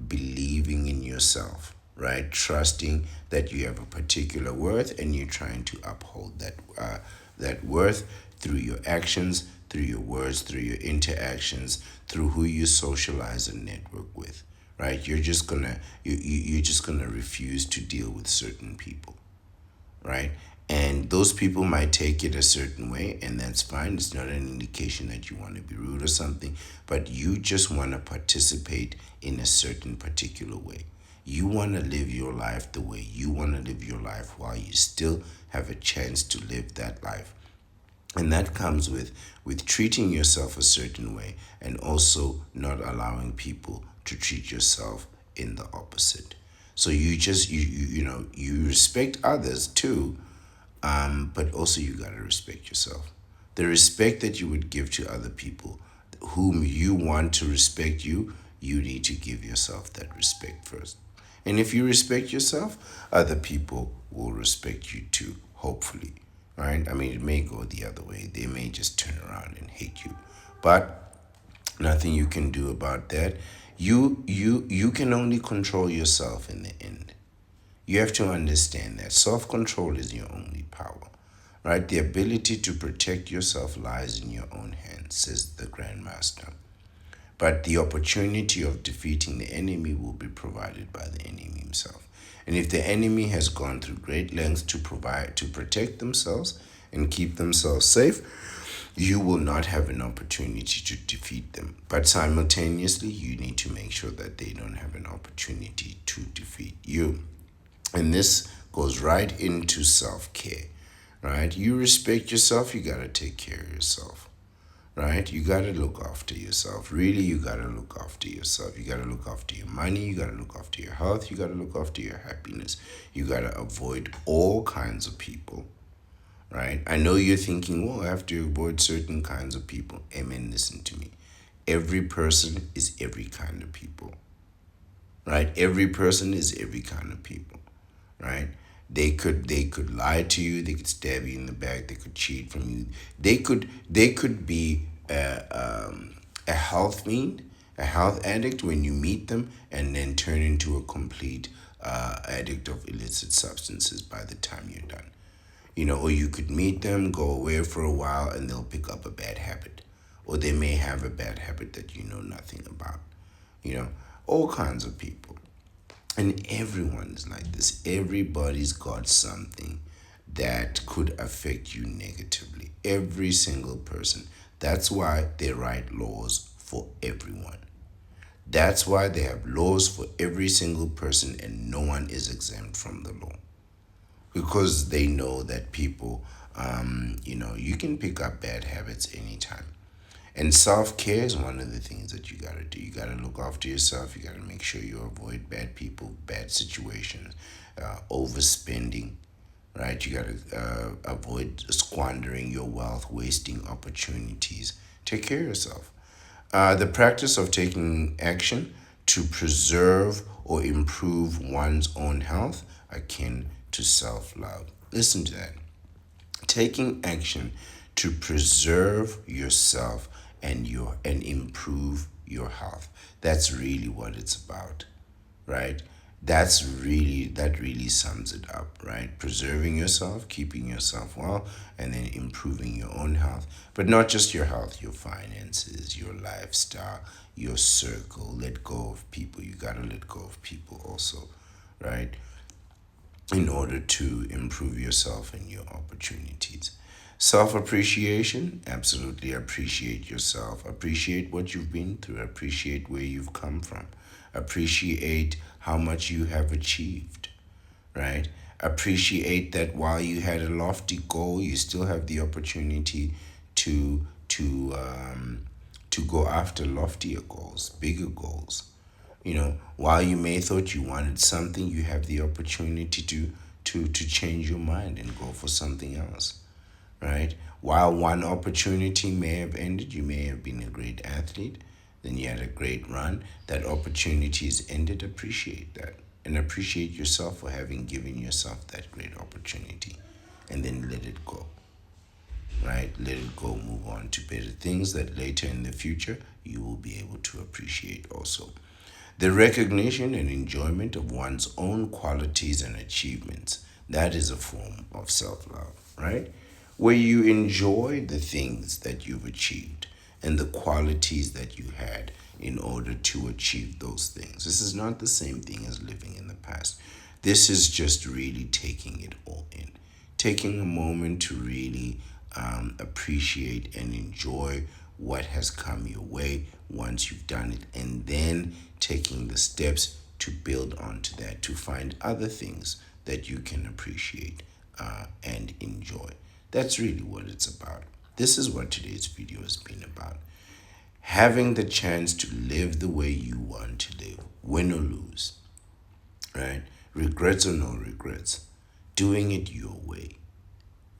believing in yourself, right? Trusting that you have a particular worth and you're trying to uphold that worth through your actions, through your words, through your interactions, through who you socialize and network with, right? You're just gonna refuse to deal with certain people, right? And those people might take it a certain way, and that's fine. It's not an indication that you want to be rude or something, but you just want to participate in a certain particular way. You want to live your life the way you want to live your life while you still have a chance to live that life. And that comes with treating yourself a certain way and also not allowing people to treat yourself in the opposite. So you respect others too, but also you gotta respect yourself. The respect that you would give to other people whom you want to respect you, you need to give yourself that respect first. And if you respect yourself, other people will respect you too, hopefully. Right? I mean, it may go the other way. They may just turn around and hate you. But nothing you can do about that. You can only control yourself in the end. You have to understand that self control is your only power, right? The ability to protect yourself lies in your own hands, says the Grandmaster. But the opportunity of defeating the enemy will be provided by the enemy himself. And if the enemy has gone through great lengths to protect themselves and keep themselves safe, you will not have an opportunity to defeat them. But simultaneously, you need to make sure that they don't have an opportunity to defeat you. And this goes right into self care, right? You respect yourself, you got to take care of yourself, right? You got to look after yourself. Really, you got to look after yourself. You got to look after your money, you got to look after your health, you got to look after your happiness. You got to avoid all kinds of people, right? I know you're thinking, well, I have to avoid certain kinds of people. Amen. Listen to me. Every person is every kind of people, right? Every person is every kind of people, right? They could lie to you. They could stab you in the back. They could cheat from you. They could be a health fiend, a health addict when you meet them, and then turn into a complete addict of illicit substances by the time you're done. Or you could meet them, go away for a while, and they'll pick up a bad habit, or they may have a bad habit that you know nothing about. You know, all kinds of people. And everyone's like this. Everybody's got something that could affect you negatively. Every single person. That's why they write laws for everyone. That's why they have laws for every single person and no one is exempt from the law. Because they know that people, you can pick up bad habits anytime. And self care is one of the things that you gotta do. You gotta look after yourself. You gotta make sure you avoid bad people, bad situations, overspending, right? You gotta avoid squandering your wealth, wasting opportunities. Take care of yourself. The practice of taking action to preserve or improve one's own health, akin to self love. Listen to that. Taking action to preserve yourself and improve your health. That's really what it's about, right? That really sums it up, right? Preserving yourself, keeping yourself well, and then improving your own health. But not just your health, your finances, your lifestyle, your circle. Let go of people. You gotta let go of people also, right? In order to improve yourself and your opportunities. Self appreciation, absolutely appreciate yourself. Appreciate what you've been through. Appreciate where you've come from. Appreciate how much you have achieved, right? Appreciate that while you had a lofty goal, you still have the opportunity to to um, to go after loftier goals, bigger goals. While you may thought you wanted something, you have the opportunity to change your mind and go for something else, right? While one opportunity may have ended, you may have been a great athlete, then you had a great run. That opportunity is ended. Appreciate that and appreciate yourself for having given yourself that great opportunity, and then let it go, right? Let it go, move on to better things that later in the future you will be able to appreciate also. The recognition and enjoyment of one's own qualities and achievements. That is a form of self love, right? Where you enjoy the things that you've achieved and the qualities that you had in order to achieve those things. This is not the same thing as living in the past. This is just really taking it all in, taking a moment to really appreciate and enjoy what has come your way once you've done it, and then taking the steps to build onto that, to find other things that you can appreciate and enjoy. That's really what it's about. This is what today's video has been about. Having the chance to live the way you want to live, win or lose, right? Regrets or no regrets, doing it your way.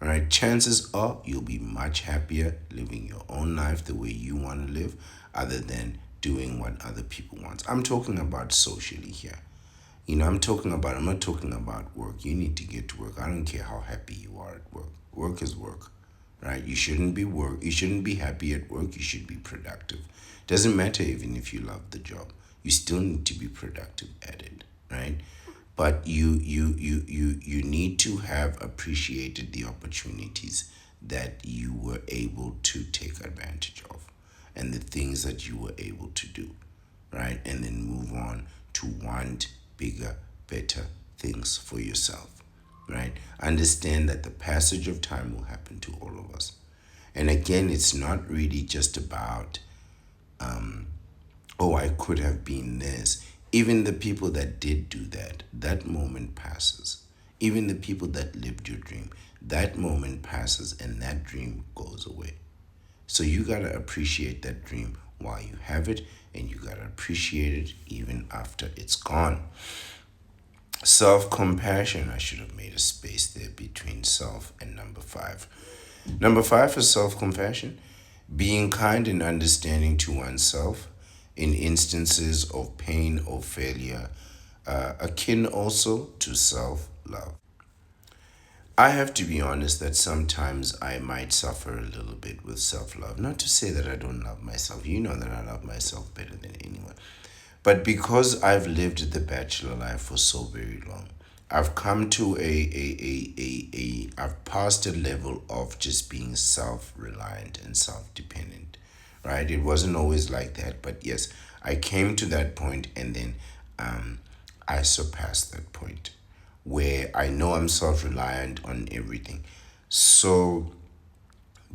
All right, chances are you'll be much happier living your own life the way you want to live, other than doing what other people want. I'm talking about socially here. I'm not talking about work. You need to get to work. I don't care how happy you are at work. Work is work, right? You shouldn't be happy at work. You should be productive. Doesn't matter even if you love the job. You still need to be productive at it, right? But you need to have appreciated the opportunities that you were able to take advantage of and the things that you were able to do, right? And then move on to want bigger, better things for yourself, right? Understand that the passage of time will happen to all of us. And again, it's not really just about oh, I could have been this. Even the people that did do that, that moment passes. Even the people that lived your dream, that moment passes and that dream goes away. So you gotta appreciate that dream while you have it, and you gotta appreciate it even after it's gone. Self compassion. I should have made a space there between self and number five. Number five is self compassion, being kind and understanding to oneself in instances of pain or failure, akin also to self love. I have to be honest that sometimes I might suffer a little bit with self love. Not to say that I don't love myself. You know that I love myself better than anyone. But because I've lived the bachelor life for so very long, I've come to I've passed a level of just being self reliant and self dependent, right? It wasn't always like that, but yes, I came to that point, and then I surpassed that point where I know I'm self reliant on everything. So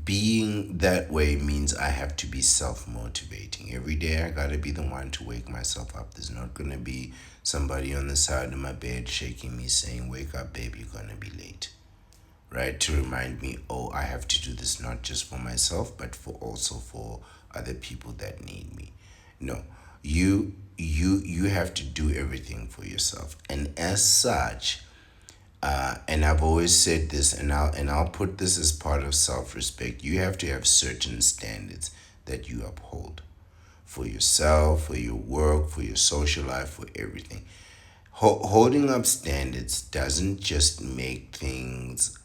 being that way means I have to be self motivating. Every day I gotta be the one to wake myself up. There's not gonna be somebody on the side of my bed shaking me saying, "Wake up, babe, you're gonna be late." Right? To remind me, oh, I have to do this not just for myself, but for also for other people that need me. No. You have to do everything for yourself. And as such, and I've always said this, and I'll put this as part of self-respect. You have to have certain standards that you uphold for yourself, for your work, for your social life, for everything. Holding up standards doesn't just make things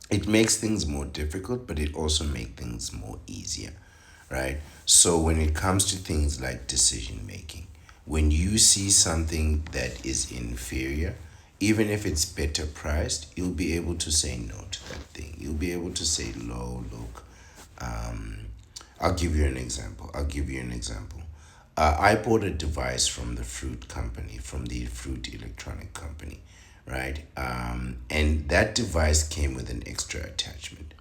it makes things more difficult, but it also makes things more easier, right? So when it comes to things like decision making, when you see something that is inferior, even if it's better priced, you'll be able to say no to that thing. You'll be able to say, "No, look, um, I'll give you an example. I bought a device from the fruit company, from the fruit electronic company, right? And that device came with an extra attachment.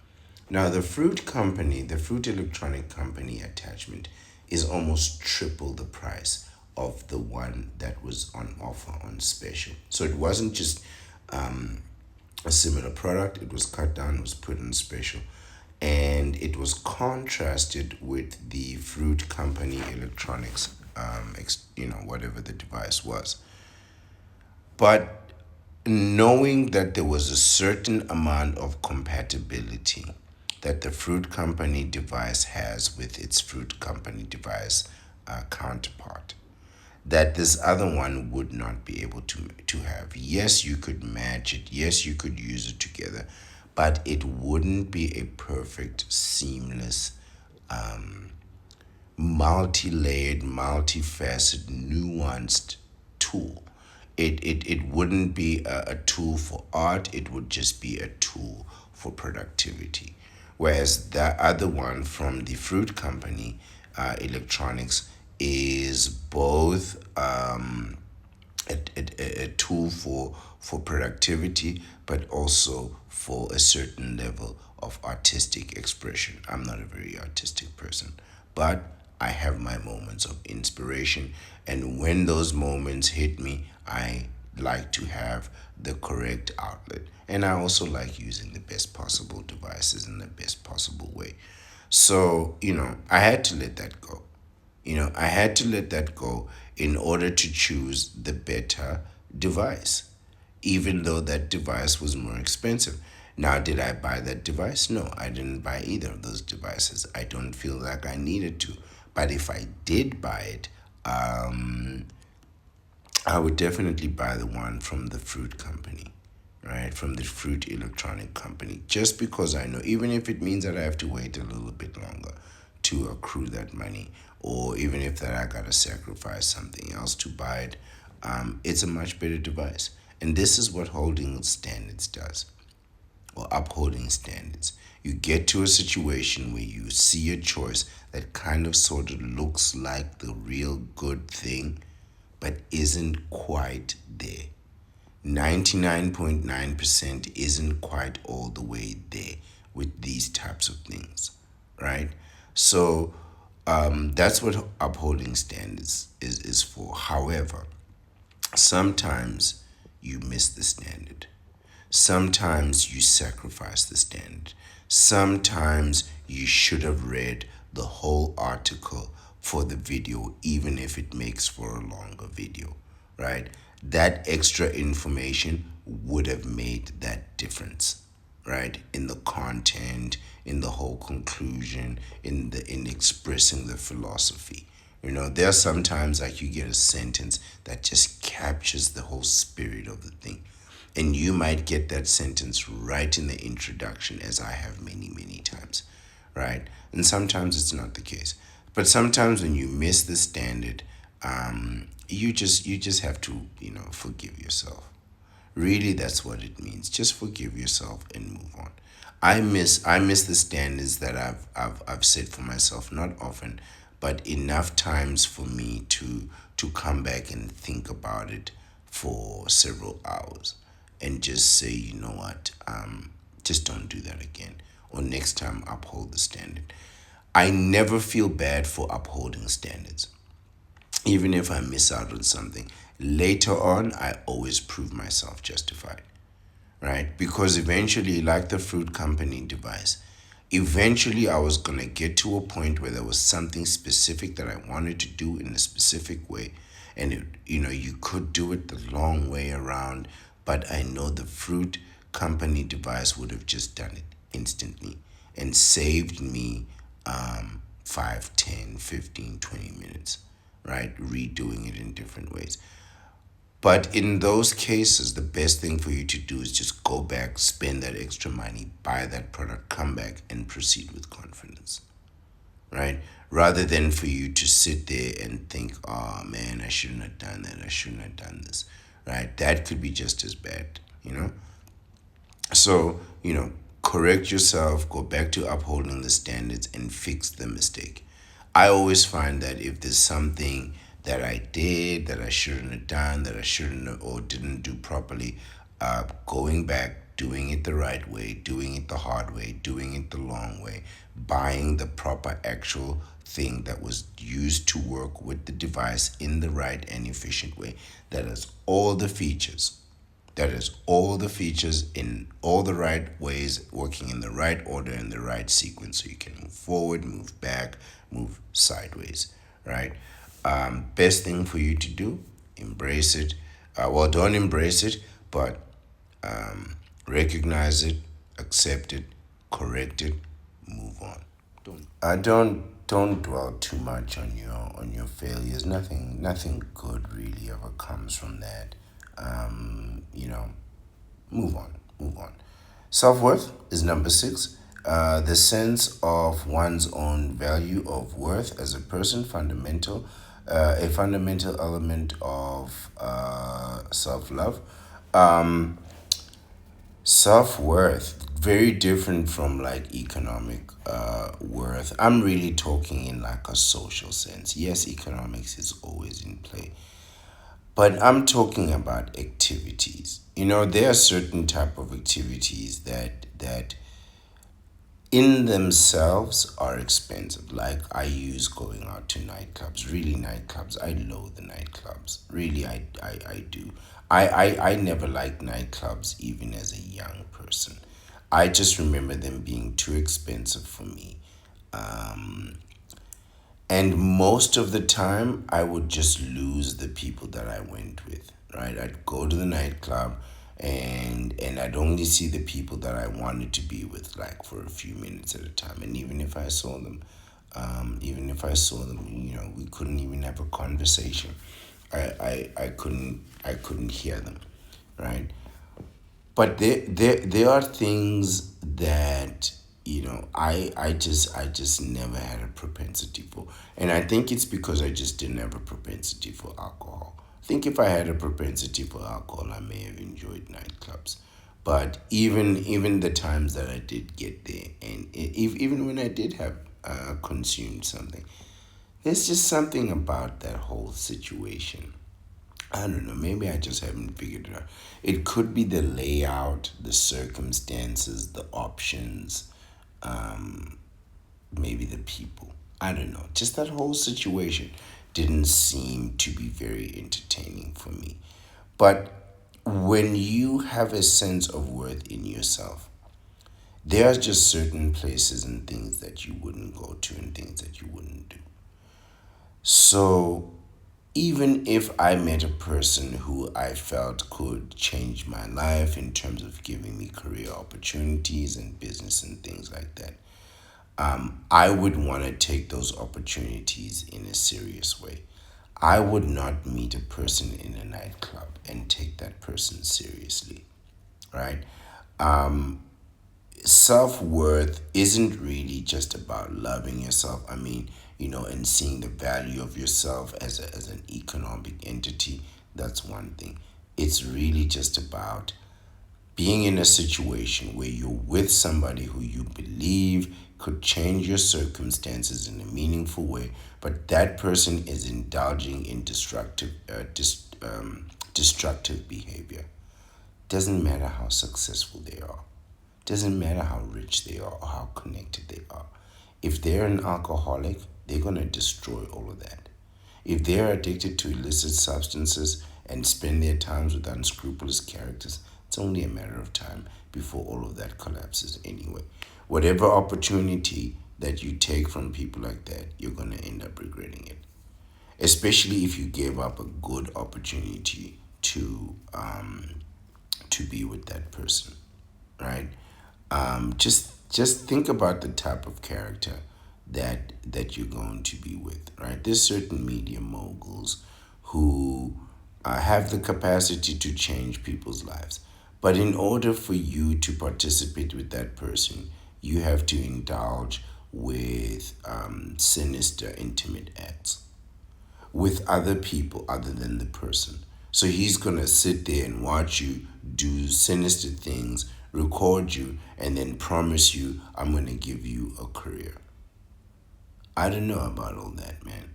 Now, the fruit electronic company attachment is almost triple the price of the one that was on offer on special. So it wasn't just a similar product. It was cut down, it was put on special, and it was contrasted with the fruit company electronics, whatever the device was. But knowing that there was a certain amount of compatibility that the fruit company device has with its fruit company device counterpart, that this other one would not be able to have. Yes, you could match it. Yes, you could use it together, but it wouldn't be a perfect, seamless, multi-layered, multifaceted, nuanced tool. It wouldn't be a tool for art, it would just be a tool for productivity. Whereas the other one from the fruit company, electronics, is both a tool for productivity, but also for a certain level of artistic expression. I'm not a very artistic person, but I have my moments of inspiration, and when those moments hit me, I like to have the correct outlet. And I also like using the best possible devices in the best possible way. So, I had to let that go. I had to let that go in order to choose the better device, even though that device was more expensive. Now, did I buy that device? No, I didn't buy either of those devices. I don't feel like I needed to. But if I did buy it, I would definitely buy the one from the fruit company, right? From the fruit electronic company. Just because I know, even if it means that I have to wait a little bit longer to accrue that money, or even if that I gotta sacrifice something else to buy it, it's a much better device. And this is what holding standards does, or upholding standards. You get to a situation where you see a choice that kind of sort of looks like the real good thing, but isn't quite there. 99.9% isn't quite all the way there with these types of things, right? So that's what upholding standards is for. However, sometimes you miss the standard. Sometimes you sacrifice the standard. Sometimes you should have read the whole article for the video, even if it makes for a longer video, right? That extra information would have made that difference, right? In the content, in the whole conclusion, in expressing the philosophy. There are sometimes like you get a sentence that just captures the whole spirit of the thing. And you might get that sentence right in the introduction, as I have many, many times, right? And sometimes it's not the case. But sometimes when you miss the standard, you just have to, forgive yourself. Really, that's what it means. Just forgive yourself and move on. I miss the standards that I've set for myself, not often, but enough times for me to come back and think about it for several hours and just say, you know what, just don't do that again. Or next time, uphold the standard. I never feel bad for upholding standards. Even if I miss out on something, later on, I always prove myself justified, right? Because eventually, like the fruit company device, eventually I was going to get to a point where there was something specific that I wanted to do in a specific way. And, you could do it the long way around, but I know the fruit company device would have just done it instantly and saved me 5, 10, 15, 20 minutes, right? Redoing it in different ways. But in those cases, the best thing for you to do is just go back, spend that extra money, buy that product, come back, and proceed with confidence, right? Rather than for you to sit there and think, oh man, I shouldn't have done that, I shouldn't have done this, right? That could be just as bad, you know? So, correct yourself, go back to upholding the standards and fix the mistake. I always find that if there's something that I did that I shouldn't have done, that I shouldn't have, or didn't do properly, going back, doing it the right way, doing it the hard way, doing it the long way, buying the proper actual thing that was used to work with the device in the right and efficient way, that has all the features, that is all the features in all the right ways, working in the right order, in the right sequence, so you can move forward, move back, move sideways, right? Best thing for you to do, embrace it. Well, don't embrace it, but recognize it, accept it, correct it, move on. Don't dwell too much on your failures. Nothing good really ever comes from that. You know, move on. Self worth is number six. The sense of one's own value of worth as a person, a fundamental element of self love. Self worth, very different from like economic worth. I'm really talking in like a social sense. Yes, economics is always in play, but I'm talking about activities. There are certain type of activities that in themselves are expensive. Like I use going out to nightclubs. Really, nightclubs. I loathe the nightclubs. Really, I do. I never liked nightclubs even as a young person. I just remember them being too expensive for me. And most of the time, I would just lose the people that I went with, right? I'd go to the nightclub and I'd only see the people that I wanted to be with, like for a few minutes at a time. And even if I saw them, we couldn't even have a conversation. I couldn't hear them, right? But there are things that I just never had a propensity for, and I think it's because I just didn't have a propensity for alcohol. I think if I had a propensity for alcohol, I may have enjoyed nightclubs. But even the times that I did get there, and even when I did have consumed something, there's just something about that whole situation. I don't know. Maybe I just haven't figured it out. It could be the layout, the circumstances, the options, maybe the people. I don't know. Just that whole situation didn't seem to be very entertaining for me. But when you have a sense of worth in yourself, there are just certain places and things that you wouldn't go to and things that you wouldn't do. So even if I met a person who I felt could change my life in terms of giving me career opportunities and business and things like that, I would want to take those opportunities in a serious way. I would not meet a person in a nightclub and take that person seriously, right? Self worth isn't really just about loving yourself. I mean, and seeing the value of yourself as an economic entity. That's one thing. It's really just about being in a situation where you're with somebody who you believe could change your circumstances in a meaningful way, but that person is indulging in destructive behavior. Doesn't matter how successful they are. Doesn't matter how rich they are or how connected they are. If they're an alcoholic, they're going to destroy all of that. If they're addicted to illicit substances and spend their times with unscrupulous characters, it's only a matter of time before all of that collapses anyway. Whatever opportunity that you take from people like that, you're going to end up regretting it. Especially if you gave up a good opportunity to be with that person, right? Just think about the type of character that you're going to be with, right? There's certain media moguls who have the capacity to change people's lives. But in order for you to participate with that person, you have to indulge with sinister, intimate acts with other people other than the person. So he's gonna sit there and watch you do sinister things, record you, and then promise you, I'm gonna give you a career. I don't know about all that, man.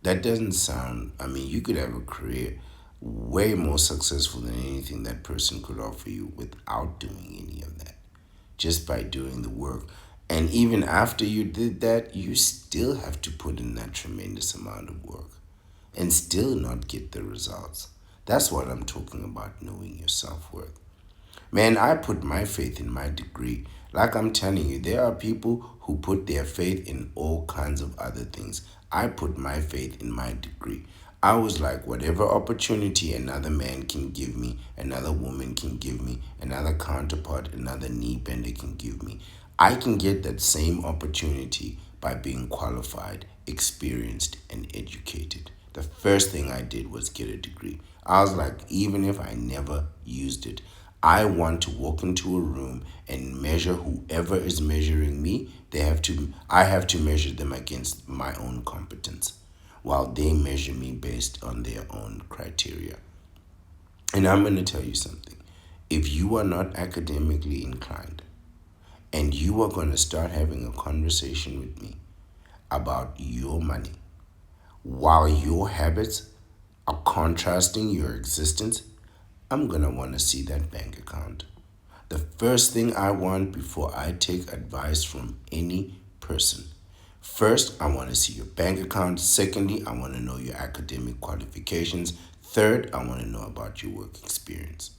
That doesn't sound, I mean, you could have a career way more successful than anything that person could offer you without doing any of that, just by doing the work. And even after you did that, you still have to put in that tremendous amount of work and still not get the results. That's what I'm talking about, knowing your self worth. Man, I put my faith in my degree. Like I'm telling you, there are people who put their faith in all kinds of other things. I put my faith in my degree. I was like, whatever opportunity another man can give me, another woman can give me, another counterpart, another knee bender can give me, I can get that same opportunity by being qualified, experienced, and educated. The first thing I did was get a degree. I was like, even if I never used it, I want to walk into a room and measure whoever is measuring me. I have to measure them against my own competence while they measure me based on their own criteria. And I'm going to tell you something. If you are not academically inclined and you are going to start having a conversation with me about your money while your habits are contrasting your existence, I'm going to want to see that bank account. The first thing I want before I take advice from any person. First, I want to see your bank account. Secondly, I want to know your academic qualifications. Third, I want to know about your work experience.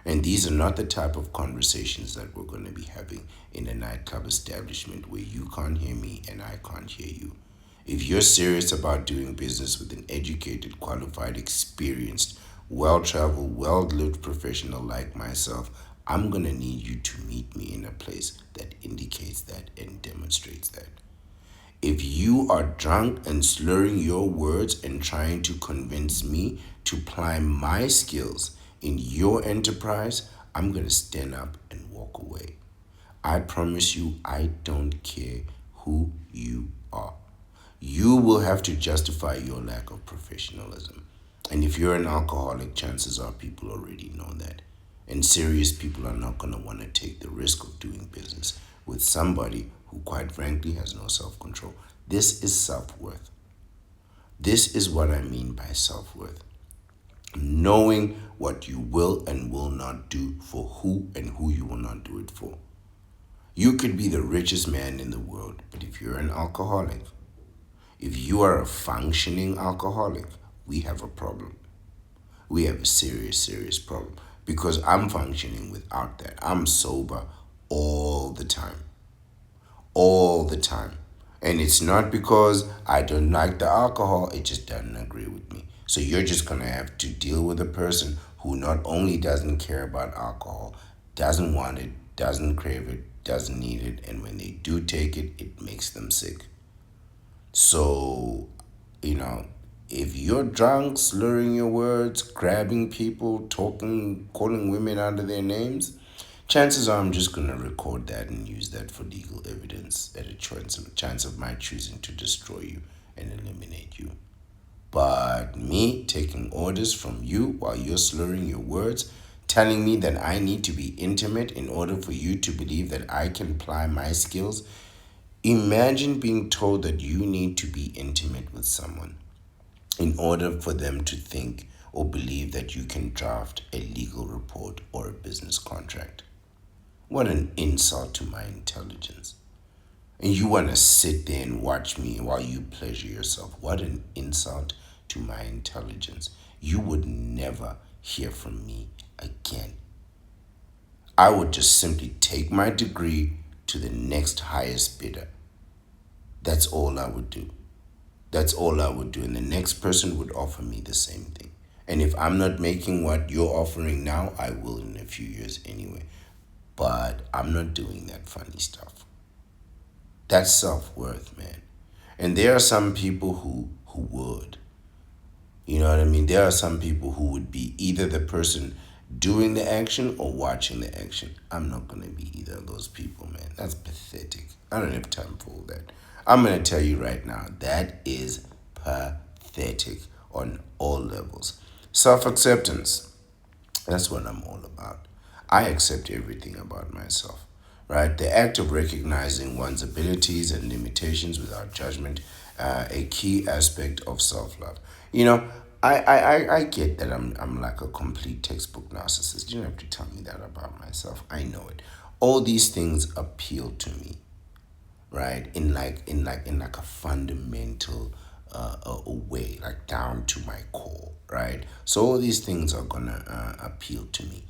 And these are not the type of conversations that we're going to be having in a nightclub establishment where you can't hear me and I can't hear you. If you're serious about doing business with an educated, qualified, experienced, well traveled, well lived professional like myself, I'm going to need you to meet me in a place that indicates that and demonstrates that. If you are drunk and slurring your words and trying to convince me to apply my skills in your enterprise, I'm going to stand up and walk away. I promise you, I don't care who you are. You will have to justify your lack of professionalism. And if you're an alcoholic, chances are people already know that. And serious people are not going to want to take the risk of doing business with somebody who, quite frankly, has no self control. This is self worth. This is what I mean by self worth. Knowing what you will and will not do for who and who you will not do it for. You could be the richest man in the world, but if you're an alcoholic, if you are a functioning alcoholic, we have a problem. We have a serious, serious problem because I'm functioning without that. I'm sober all the time, all the time. And it's not because I don't like the alcohol, it just doesn't agree with me. So you're just going to have to deal with a person who not only doesn't care about alcohol, doesn't want it, doesn't crave it, doesn't need it, and when they do take it, it makes them sick. So, you know, if you're drunk, slurring your words, grabbing people, talking, calling women out of their names, chances are I'm just going to record that and use that for legal evidence at a chance of my choosing to destroy you and eliminate you. But me taking orders from you while you're slurring your words, telling me that I need to be intimate in order for you to believe that I can apply my skills. Imagine being told that you need to be intimate with someone in order for them to think or believe that you can draft a legal report or a business contract. What an insult to my intelligence. And you want to sit there and watch me while you pleasure yourself. What an insult to my intelligence. You would never hear from me again. I would just simply take my degree to the next highest bidder. That's all I would do. That's all I would do. And the next person would offer me the same thing. And if I'm not making what you're offering now, I will in a few years anyway. But I'm not doing that funny stuff. That's self worth, man. And there are some people who would. You know what I mean? There are some people who would be either the person doing the action or watching the action. I'm not going to be either of those people, man. That's pathetic. I don't have time for all that. I'm going to tell you right now, that is pathetic on all levels. Self acceptance. That's what I'm all about. I accept everything about myself, right? The act of recognizing one's abilities and limitations without judgment, a key aspect of self love. You know, I get that I'm like a complete textbook narcissist. You don't have to tell me that about myself. I know it. All these things appeal to me, right? In like a fundamental a way, like down to my core, right? So all these things are gonna appeal to me,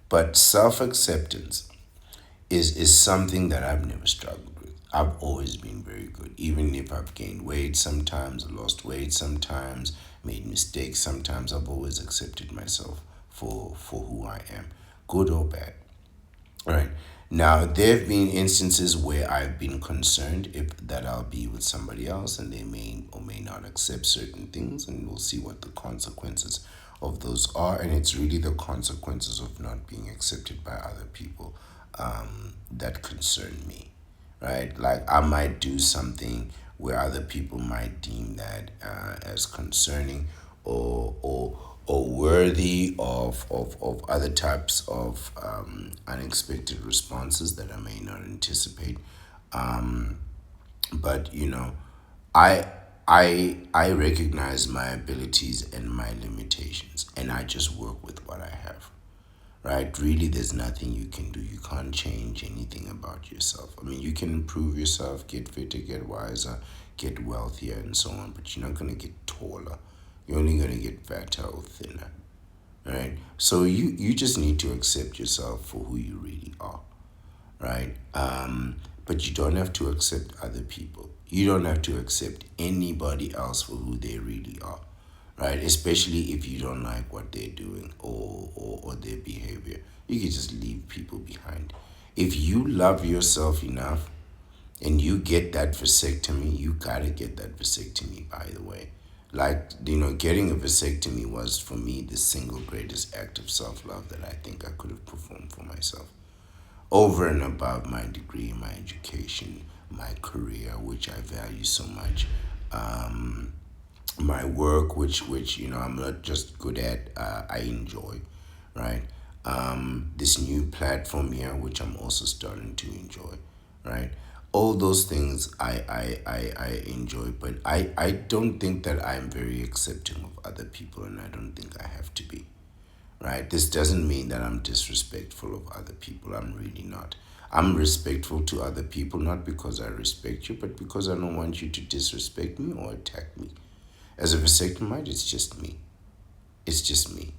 but self acceptance is something that I've never struggled with. I've always been very good, even if I've gained weight sometimes, lost weight sometimes, made mistakes sometimes. I've always accepted myself for who I am, good or bad. Right. Now, there have been instances where I've been concerned if that I'll be with somebody else and they may or may not accept certain things, and we'll see what the consequences of those are. And it's really the consequences of not being accepted by other people that concern me, right? Like I might do something where other people might deem that as concerning or worthy of other types of unexpected responses that I may not anticipate. But I I recognize my abilities and my limitations, and I just work with what I have. Right? Really, there's nothing you can do. You can't change anything about yourself. I mean, you can improve yourself, get fitter, get wiser, get wealthier, and so on, but you're not going to get taller. You're only going to get fatter or thinner. Right? So you just need to accept yourself for who you really are. Right? But you don't have to accept other people. You don't have to accept anybody else for who they really are, right? Especially if you don't like what they're doing or their behavior. You can just leave people behind. If you love yourself enough and you get that vasectomy, you gotta get that vasectomy, by the way. Like, getting a vasectomy was for me the single greatest act of self love that I think I could have performed for myself over and above my degree, my education, my career, which I value so much, my work, which I'm not just good at, I enjoy, right? This new platform here, which I'm also starting to enjoy, right? All those things I enjoy, but I don't think that I'm very accepting of other people, and I don't think I have to be, right? This doesn't mean that I'm disrespectful of other people. I'm really not. I'm respectful to other people, not because I respect you, but because I don't want you to disrespect me or attack me. As a vasectomite, it's just me. It's just me,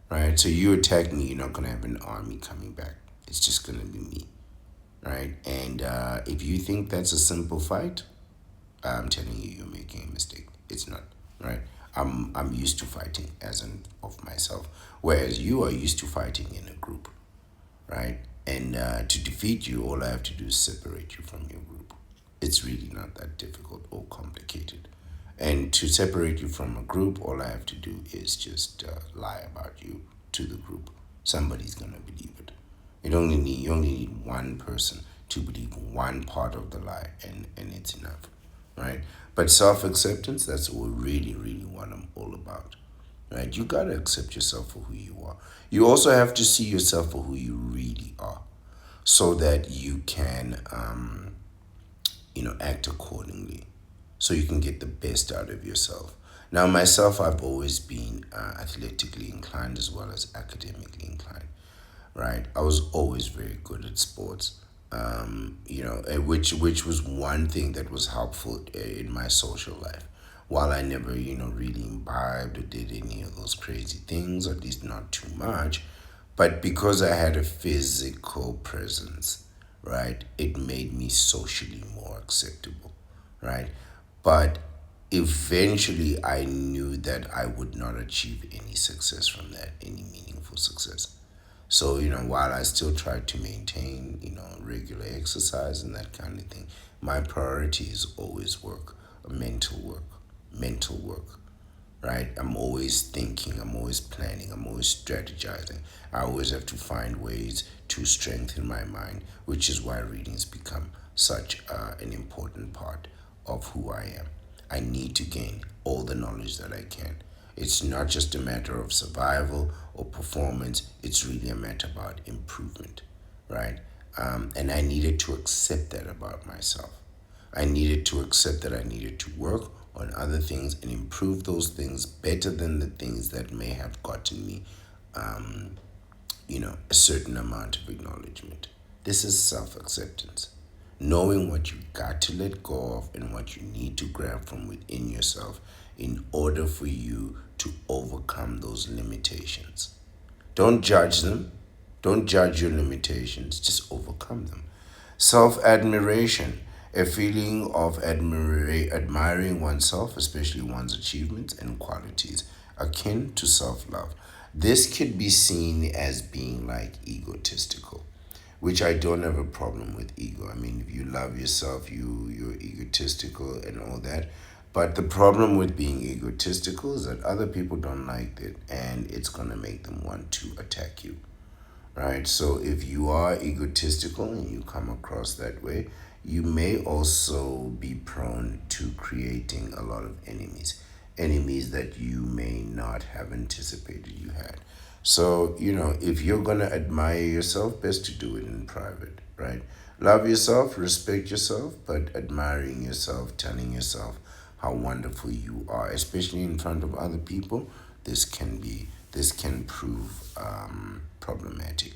right? So you attack me, you're not gonna have an army coming back. It's just gonna be me, right? And if you think that's a simple fight, I'm telling you, you're making a mistake. It's not, right? I'm used to fighting as an of myself, whereas you are used to fighting in a group, right? And to defeat you, all I have to do is separate you from your group. It's really not that difficult or complicated. And to separate you from a group, all I have to do is just lie about you to the group. Somebody's gonna believe it. You only need one person to believe one part of the lie, and it's enough, right? But self acceptance, that's what really what I'm all about, right? You gotta accept yourself for who you are. You also have to see yourself for who you really are, so that you can act accordingly, so you can get the best out of yourself. Now, myself, I've always been athletically inclined as well as academically inclined, right? I was always very good at sports, which was one thing that was helpful in my social life. While I never, really imbibed or did any of those crazy things, or at least not too much, but because I had a physical presence, right, it made me socially more acceptable, right? But eventually I knew that I would not achieve any success from that, any meaningful success. So, while I still try to maintain, regular exercise and that kind of thing, my priority is always work, mental work, mental work, right? I'm always thinking, I'm always planning, I'm always strategizing. I always have to find ways to strengthen my mind, which is why readings become such an important part of who I am. I need to gain all the knowledge that I can. It's not just a matter of survival or performance, it's really a matter about improvement, right? And I needed to accept that about myself. I needed to accept that I needed to work on other things and improve those things better than the things that may have gotten me, a certain amount of acknowledgement. This is self acceptance. Knowing what you got to let go of and what you need to grab from within yourself in order for you to overcome those limitations. Don't judge them. Don't judge your limitations. Just overcome them. Self admiration, a feeling of admiring oneself, especially one's achievements and qualities, akin to self love. This could be seen as being like egotistical, which I don't have a problem with ego. I mean, if you love yourself, you're egotistical and all that. But the problem with being egotistical is that other people don't like it and it's gonna make them want to attack you, right? So if you are egotistical and you come across that way, you may also be prone to creating a lot of enemies, enemies that you may not have anticipated you had. So, if you're going to admire yourself, best to do it in private, right? Love yourself, respect yourself, but admiring yourself, telling yourself how wonderful you are, especially in front of other people, this can prove problematic,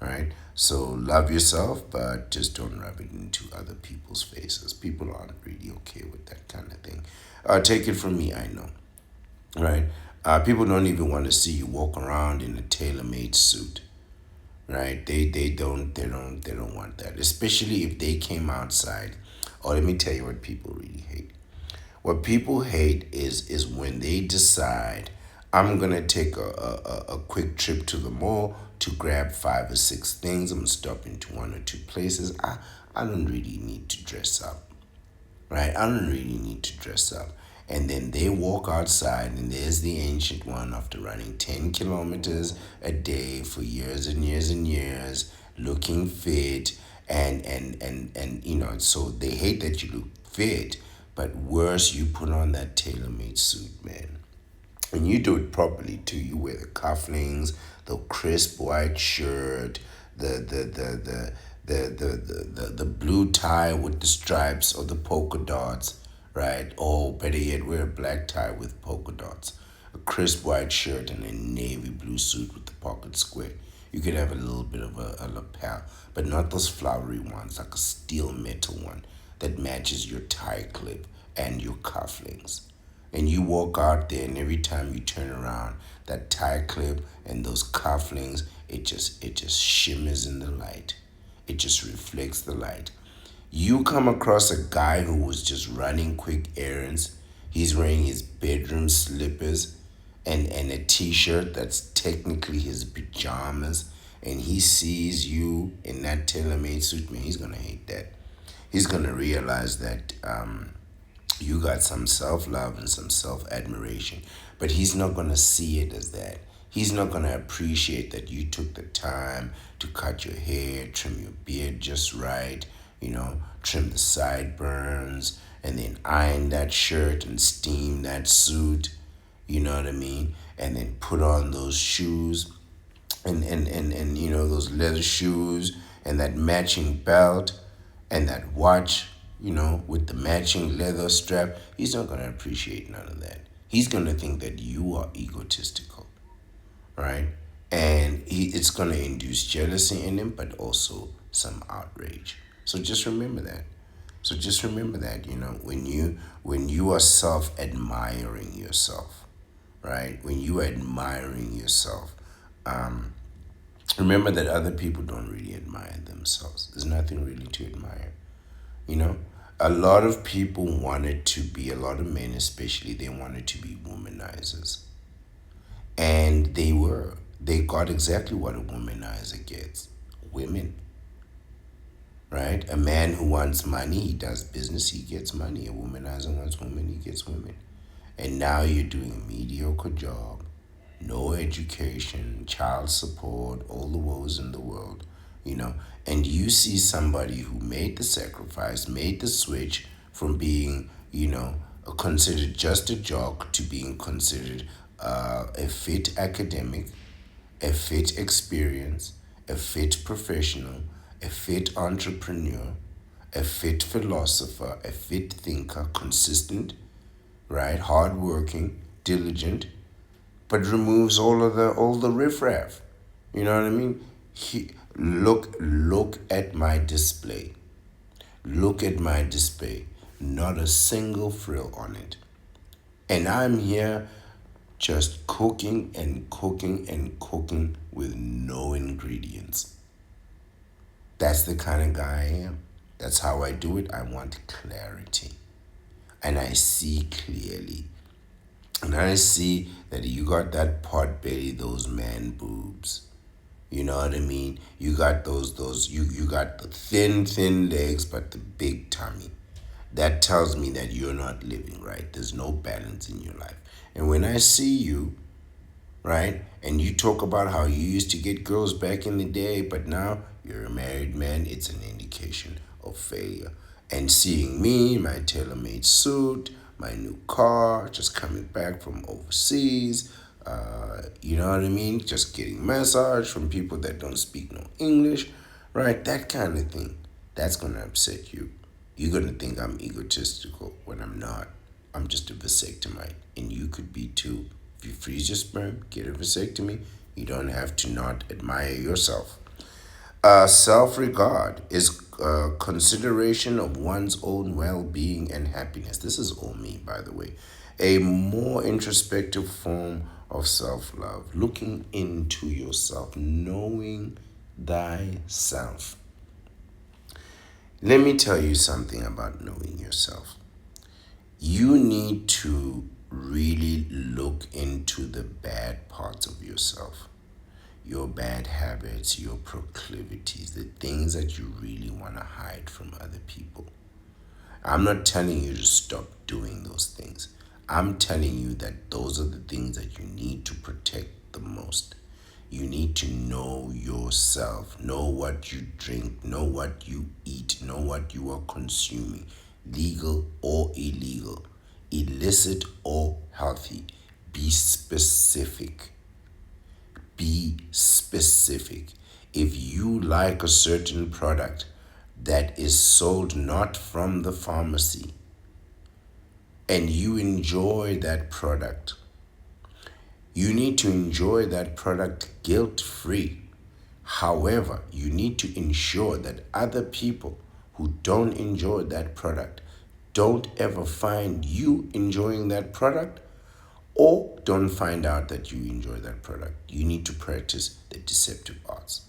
right? So love yourself, but just don't rub it into other people's faces. People aren't really okay with that kind of thing. Take it from me, I know, right? People don't even want to see you walk around in a tailor-made suit, right? They don't want that, especially if they came outside. Or let me tell you what people really hate. What people hate is when they decide, I'm gonna take a quick trip to the mall to grab 5 or 6 things. I'm gonna stop into 1 or 2 places. I don't really need to dress up, right? I don't really need to dress up. And then they walk outside, and there's the ancient one after running 10 kilometers a day for years and years and years, looking fit. And so they hate that you look fit, but worse, you put on that tailor made suit, man. And you do it properly too. You wear the cufflinks, the crisp white shirt, the blue tie with the stripes or the polka dots, right? Oh, better yet, wear a black tie with polka dots, a crisp white shirt, and a navy blue suit with the pocket square. You could have a little bit of a lapel, but not those flowery ones, like a steel metal one that matches your tie clip and your cufflinks. And you walk out there, and every time you turn around, that tie clip and those cufflinks, it just shimmers in the light. It just reflects the light. You come across a guy who was just running quick errands. He's wearing his bedroom slippers and a t-shirt that's technically his pajamas, and he sees you in that tailor-made suit, man, he's gonna hate that. He's gonna realize that you got some self love and some self admiration, but he's not going to see it as that. He's not going to appreciate that you took the time to cut your hair, trim your beard just right, trim the sideburns, and then iron that shirt and steam that suit, you know what I mean? And then put on those shoes and those leather shoes and that matching belt and that watch, with the matching leather strap. He's not going to appreciate none of that. He's going to think that you are egotistical, right? And it's going to induce jealousy in him, but also some outrage. So just remember that. When you are self admiring yourself, right? When you are admiring yourself, remember that other people don't really admire themselves. There's nothing really to admire. You know, a lot of people wanted to be, a lot of men especially, they wanted to be womanizers. And they were. They got exactly what a womanizer gets: women, right? A man who wants money, he does business, he gets money. A womanizer wants women, he gets women. and now you're doing a mediocre job, no education, child support, all the woes in the world, and you see somebody who made the sacrifice, made the switch from being, considered just a jock to being considered a fit academic, a fit experience, a fit professional, a fit entrepreneur, a fit philosopher, a fit thinker, consistent, right, hardworking, diligent, but removes all the riffraff. You know what I mean? Look at my display. Look at my display. Not a single frill on it. And I'm here just cooking and cooking and cooking with no ingredients. That's the kind of guy I am. That's how I do it. I want clarity. And I see clearly. And I see that you got that pot belly, those man boobs. You know what I mean? You got you got the thin legs but the big tummy. That tells me that you're not living right. There's no balance in your life. And when I see you, right, and you talk about how you used to get girls back in the day, but now you're a married man, it's an indication of failure. And seeing me, my tailor-made suit, my new car, just coming back from overseas, you know what I mean? Just getting massage from people that don't speak no English, right? That kind of thing. That's gonna upset you. You're gonna think I'm egotistical when I'm not. I'm just a vasectomite, and you could be too. If you freeze your sperm, get a vasectomy. You don't have to not admire yourself. Self regard is consideration of one's own well being and happiness. This is all me, by the way. A more introspective form of self love, looking into yourself, knowing thyself. Let me tell you something about knowing yourself. You need to really look into the bad parts of yourself, your bad habits, your proclivities, the things that you really want to hide from other people. I'm not telling you to stop doing those things. I'm telling you that those are the things that you need to protect the most. You need to know yourself, know what you drink, know what you eat, know what you are consuming, legal or illegal, illicit or healthy. Be specific. Be specific. If you like a certain product that is sold not from the pharmacy and you enjoy that product, you need to enjoy that product guilt free. However, you need to ensure that other people who don't enjoy that product don't ever find you enjoying that product or don't find out that you enjoy that product. You need to practice the deceptive arts,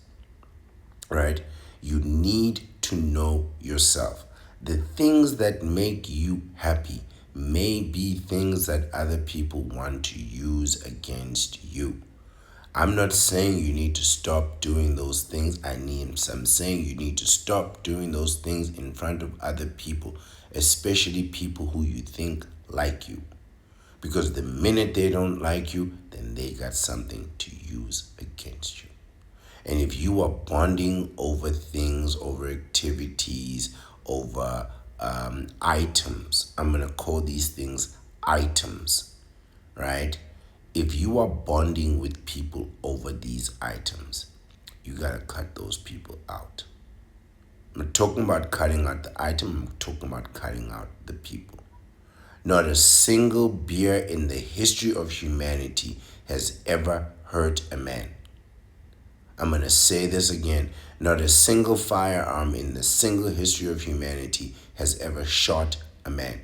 right? You need to know yourself. The things that make you happy may be things that other people want to use against you. I'm not saying you need to stop doing those things. I'm saying you need to stop doing those things in front of other people, especially people who you think like you. Because the minute they don't like you, then they got something to use against you. And if you are bonding over things, over activities, over items, I'm going to call these things items, right? If you are bonding with people over these items, you got to cut those people out. I'm not talking about cutting out the item, I'm talking about cutting out the people. Not a single beer in the history of humanity has ever hurt a man. I'm going to say this again. Not a single firearm in the single history of humanity has ever shot a man.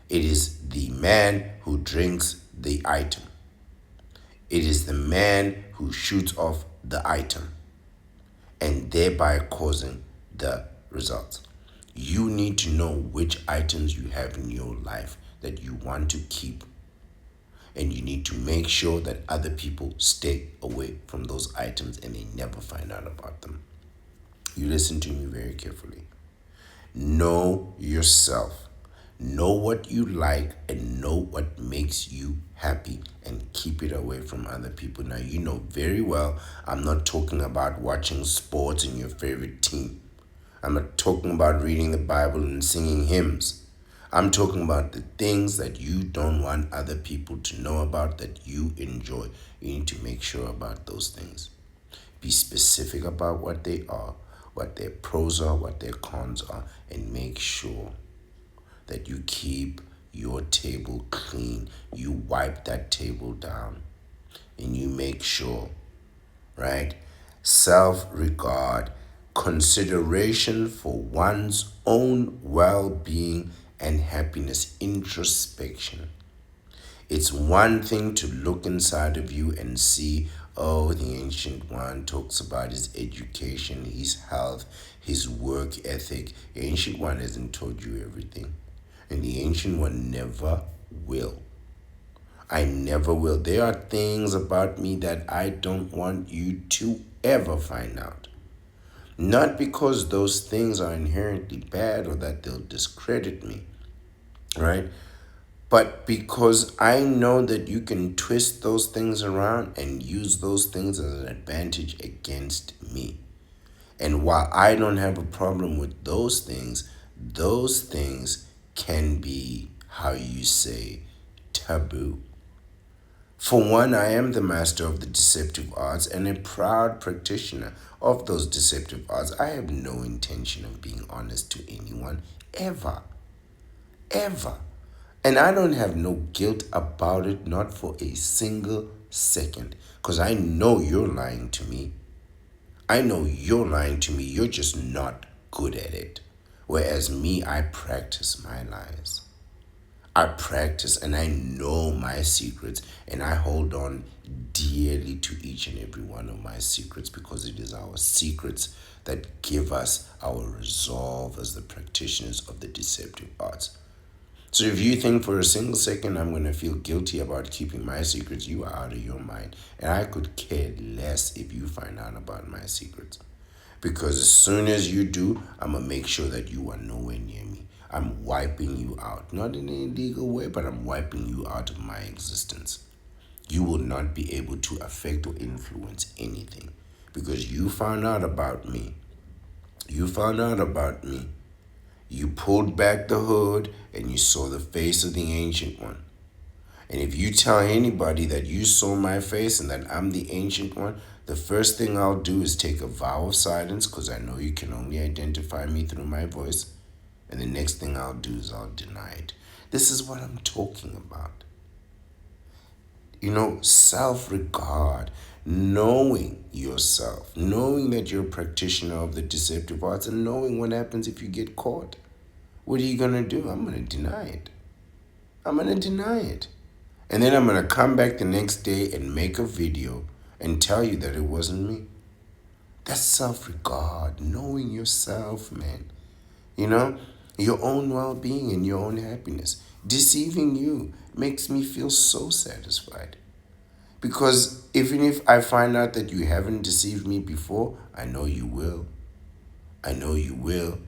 It is the man who drinks the item. It is the man who shoots off the item and thereby causing the results. You need to know which items you have in your life that you want to keep. And you need to make sure that other people stay away from those items and they never find out about them. You listen to me very carefully. Know yourself. Know what you like and know what makes you happy and keep it away from other people. Now, you know very well I'm not talking about watching sports and your favorite team. I'm not talking about reading the Bible and singing hymns. I'm talking about the things that you don't want other people to know about that you enjoy. You need to make sure about those things. Be specific about what they are, what their pros are, what their cons are, and make sure that you keep your table clean. You wipe that table down and you make sure, right? Self regard, consideration for one's own well being and happiness, introspection. It's one thing to look inside of you and see, oh, the Ancient One talks about his education, his health, his work ethic. The Ancient One hasn't told you everything. And the Ancient One never will. I never will. There are things about me that I don't want you to ever find out. Not because those things are inherently bad or that they'll discredit me, right? But because I know that you can twist those things around and use those things as an advantage against me. And while I don't have a problem with those things can be, how you say, taboo. For one, I am the master of the deceptive arts and a proud practitioner of those deceptive arts. I have no intention of being honest to anyone, ever. Ever. And I don't have no guilt about it, not for a single second. Because I know you're lying to me. I know you're lying to me. You're just not good at it. Whereas me, I practice my lies. I practice and I know my secrets and I hold on dearly to each and every one of my secrets because it is our secrets that give us our resolve as the practitioners of the deceptive arts. So if you think for a single second I'm going to feel guilty about keeping my secrets, you are out of your mind. And I could care less if you find out about my secrets. Because as soon as you do, I'm going to make sure that you are nowhere near me. I'm wiping you out. Not in an illegal way, but I'm wiping you out of my existence. You will not be able to affect or influence anything. Because you found out about me. You found out about me. You pulled back the hood and you saw the face of the Ancient One. And if you tell anybody that you saw my face and that I'm the Ancient One, the first thing I'll do is take a vow of silence because I know you can only identify me through my voice. And the next thing I'll do is I'll deny it. This is what I'm talking about. You know, self-regard, knowing yourself, knowing that you're a practitioner of the deceptive arts and knowing what happens if you get caught. What are you going to do? I'm going to deny it. I'm going to deny it. And then I'm going to come back the next day and make a video and tell you that it wasn't me. That's self-regard, knowing yourself, man. You know, your own well-being and your own happiness. Deceiving you makes me feel so satisfied. Because even if I find out that you haven't deceived me before, I know you will. I know you will.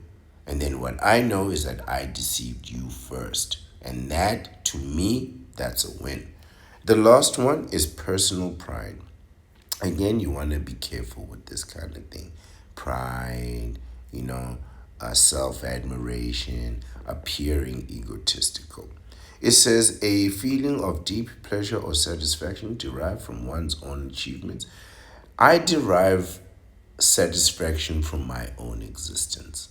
And then what I know is that I deceived you first. And that, to me, that's a win. The last one is personal pride. Again, you want to be careful with this kind of thing. Pride, self-admiration, appearing egotistical. It says a feeling of deep pleasure or satisfaction derived from one's own achievements. I derive satisfaction from my own existence.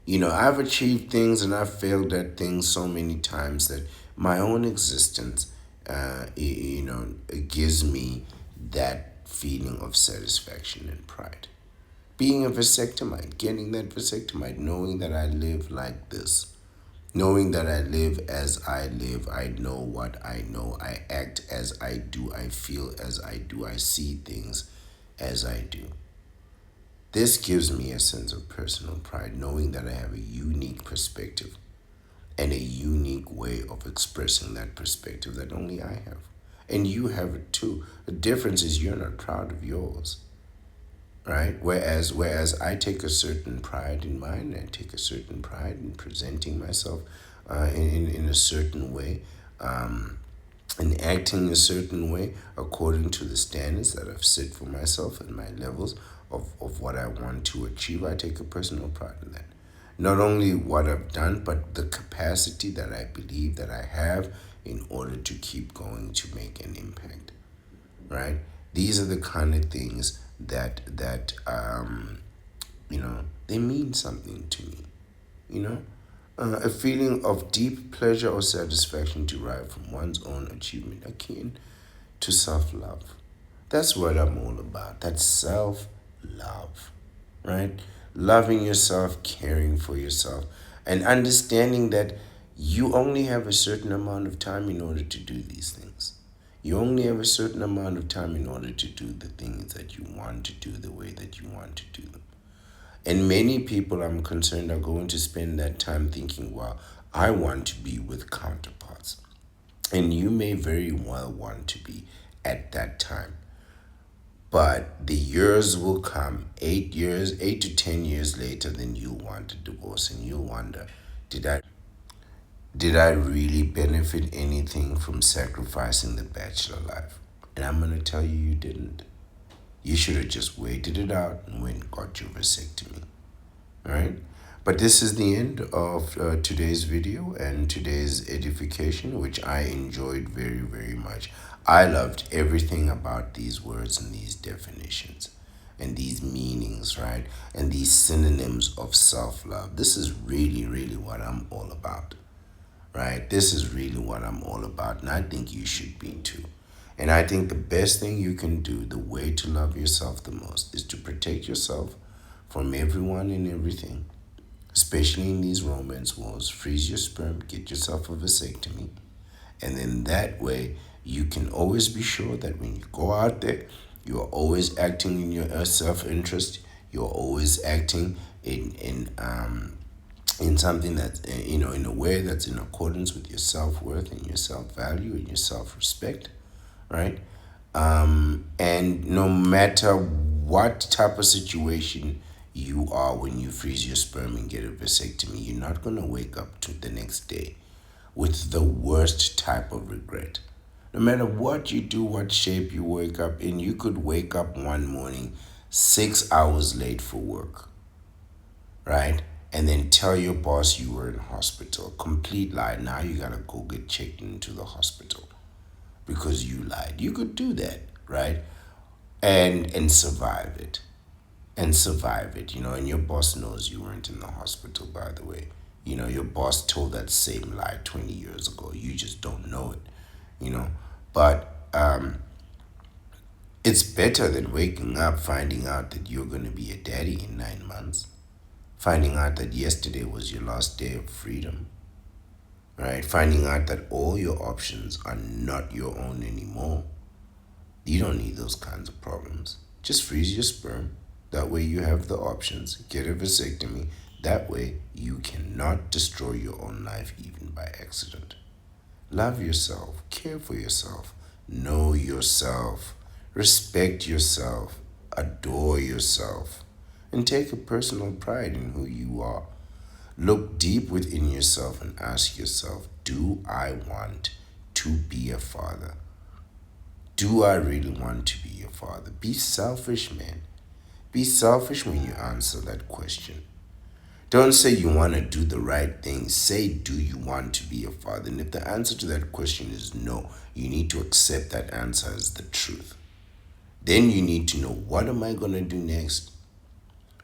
I've achieved things and I've failed at things so many times that my own existence, it gives me that feeling of satisfaction and pride. Being a vasectomite, getting that vasectomite, knowing that I live like this, knowing that I live as I live, I know what I know, I act as I do, I feel as I do, I see things as I do. This gives me a sense of personal pride, knowing that I have a unique perspective and a unique way of expressing that perspective that only I have. And you have it too. The difference is you're not proud of yours, right? Whereas I take a certain pride in mine, I take a certain pride in presenting myself in a certain way, and acting a certain way according to the standards that I've set for myself and my levels of what I want to achieve. I take a personal pride in that. Not only what I've done, but the capacity that I believe that I have in order to keep going to make an impact. Right? These are the kind of things that they mean something to me. You know, a feeling of deep pleasure or satisfaction derived from one's own achievement, akin to self love. That's what I'm all about. That's self love, right? Loving yourself, caring for yourself, and understanding that you only have a certain amount of time in order to do these things. You only have a certain amount of time in order to do the things that you want to do the way that you want to do them. And many people, I'm concerned, are going to spend that time thinking, well, I want to be with counterparts. And you may very well want to be at that time. But the years will come, 8 years, 8 to 10 years later, then you'll want a divorce and you'll wonder, did I did I really benefit anything from sacrificing the bachelor life? And I'm gonna tell you, you didn't. You should have just waited it out and went and got your vasectomy. All right? But this is the end of today's video and today's edification, which I enjoyed very, very much. I loved everything about these words and these definitions and these meanings, right? And these synonyms of self love. This is really, really what I'm all about, right? This is really what I'm all about. And I think you should be too. And I think the best thing you can do, the way to love yourself the most, is to protect yourself from everyone and everything, especially in these romance wars. Freeze your sperm, get yourself a vasectomy, and then that way you can always be sure that when you go out there, you are always acting in your self-interest. You're always acting in something that in a way that's in accordance with your self-worth and your self-value and your self-respect, right? And no matter what type of situation you are when you freeze your sperm and get a vasectomy, you're not going to wake up to the next day with the worst type of regret. No matter what you do, what shape you wake up in, you could wake up one morning 6 hours late for work, right? And then tell your boss you were in hospital. Complete lie. Now you gotta go get checked into the hospital because you lied. You could do that, right? And survive it. And survive it, and your boss knows you weren't in the hospital, by the way. Your boss told that same lie 20 years ago. You just don't know it. But it's better than waking up finding out that you're going to be a daddy in 9 months, finding out that yesterday was your last day of freedom, right? Finding out that all your options are not your own anymore. You don't need those kinds of problems. Just freeze your sperm. That way you have the options. Get a vasectomy. That way you cannot destroy your own life even by accident. Love yourself. Care for yourself. Know yourself. Respect yourself. Adore yourself. And take a personal pride in who you are. Look deep within yourself and ask yourself, do I want to be a father? Do I really want to be a father? Be selfish, man. Be selfish when you answer that question. Don't say you want to do the right thing. Say, do you want to be a father? And if the answer to that question is no, you need to accept that answer as the truth. Then you need to know, what am I going to do next?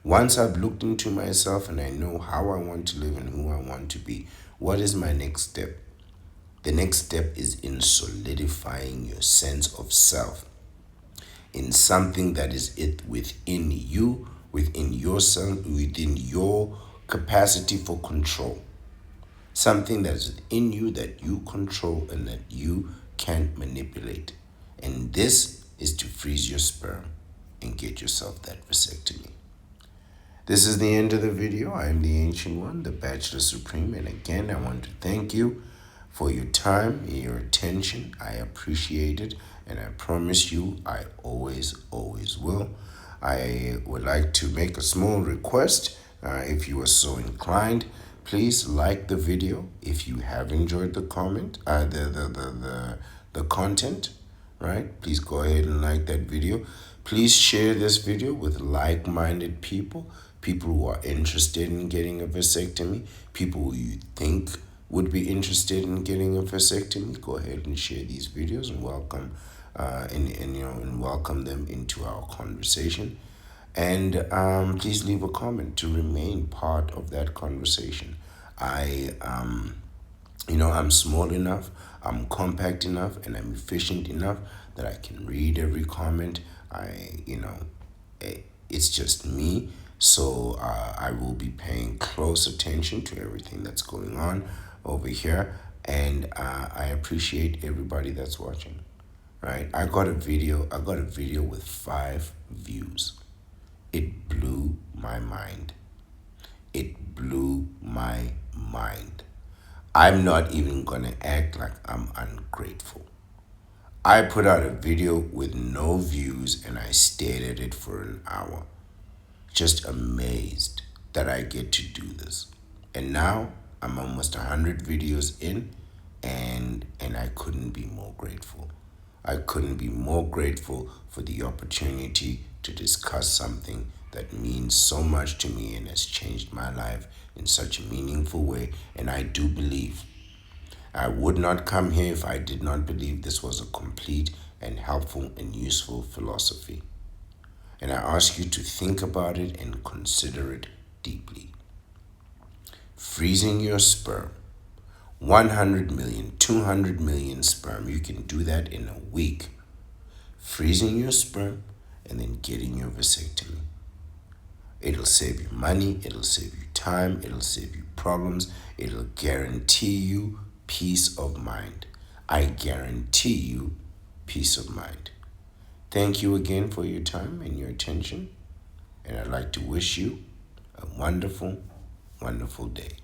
Once I've looked into myself and I know how I want to live and who I want to be, what is my next step? The next step is in solidifying your sense of self in something that is within you, within yourself, within your capacity for control. Something that is within you that you control and that you can't manipulate. And this is to freeze your sperm and get yourself that vasectomy. This is the end of the video. I am the Ancient One, the Bachelor Supreme. And again, I want to thank you for your time and your attention. I appreciate it. And I promise you, I always, always will. I would like to make a small request, if you are so inclined. Please like the video if you have enjoyed the content, right? Please go ahead and like that video. Please share this video with like-minded people, people who are interested in getting a vasectomy, people who you think would be interested in getting a vasectomy. Go ahead and share these videos and welcome, and welcome them into our conversation. And please leave a comment to remain part of that conversation. I'm small enough, I'm compact enough, and I'm efficient enough that I can read every comment. It's just me. So I will be paying close attention to everything that's going on over here. And I appreciate everybody that's watching. Right? I got a video with 5 views. It blew my mind. It blew my mind. I'm not even gonna act like I'm ungrateful. I put out a video with no views and I stared at it for an hour, just amazed that I get to do this. And now I'm almost 100 videos in, and I couldn't be more grateful. I couldn't be more grateful for the opportunity to discuss something that means so much to me and has changed my life in such a meaningful way. And I do believe I would not come here if I did not believe this was a complete and helpful and useful philosophy. And I ask you to think about it and consider it deeply. Freezing your sperm, 100 million, 200 million sperm, you can do that in a week. Freezing your sperm and then getting your vasectomy. It'll save you money, it'll save you time, it'll save you problems, it'll guarantee you peace of mind. I guarantee you peace of mind. Thank you again for your time and your attention, and I'd like to wish you a wonderful, wonderful day.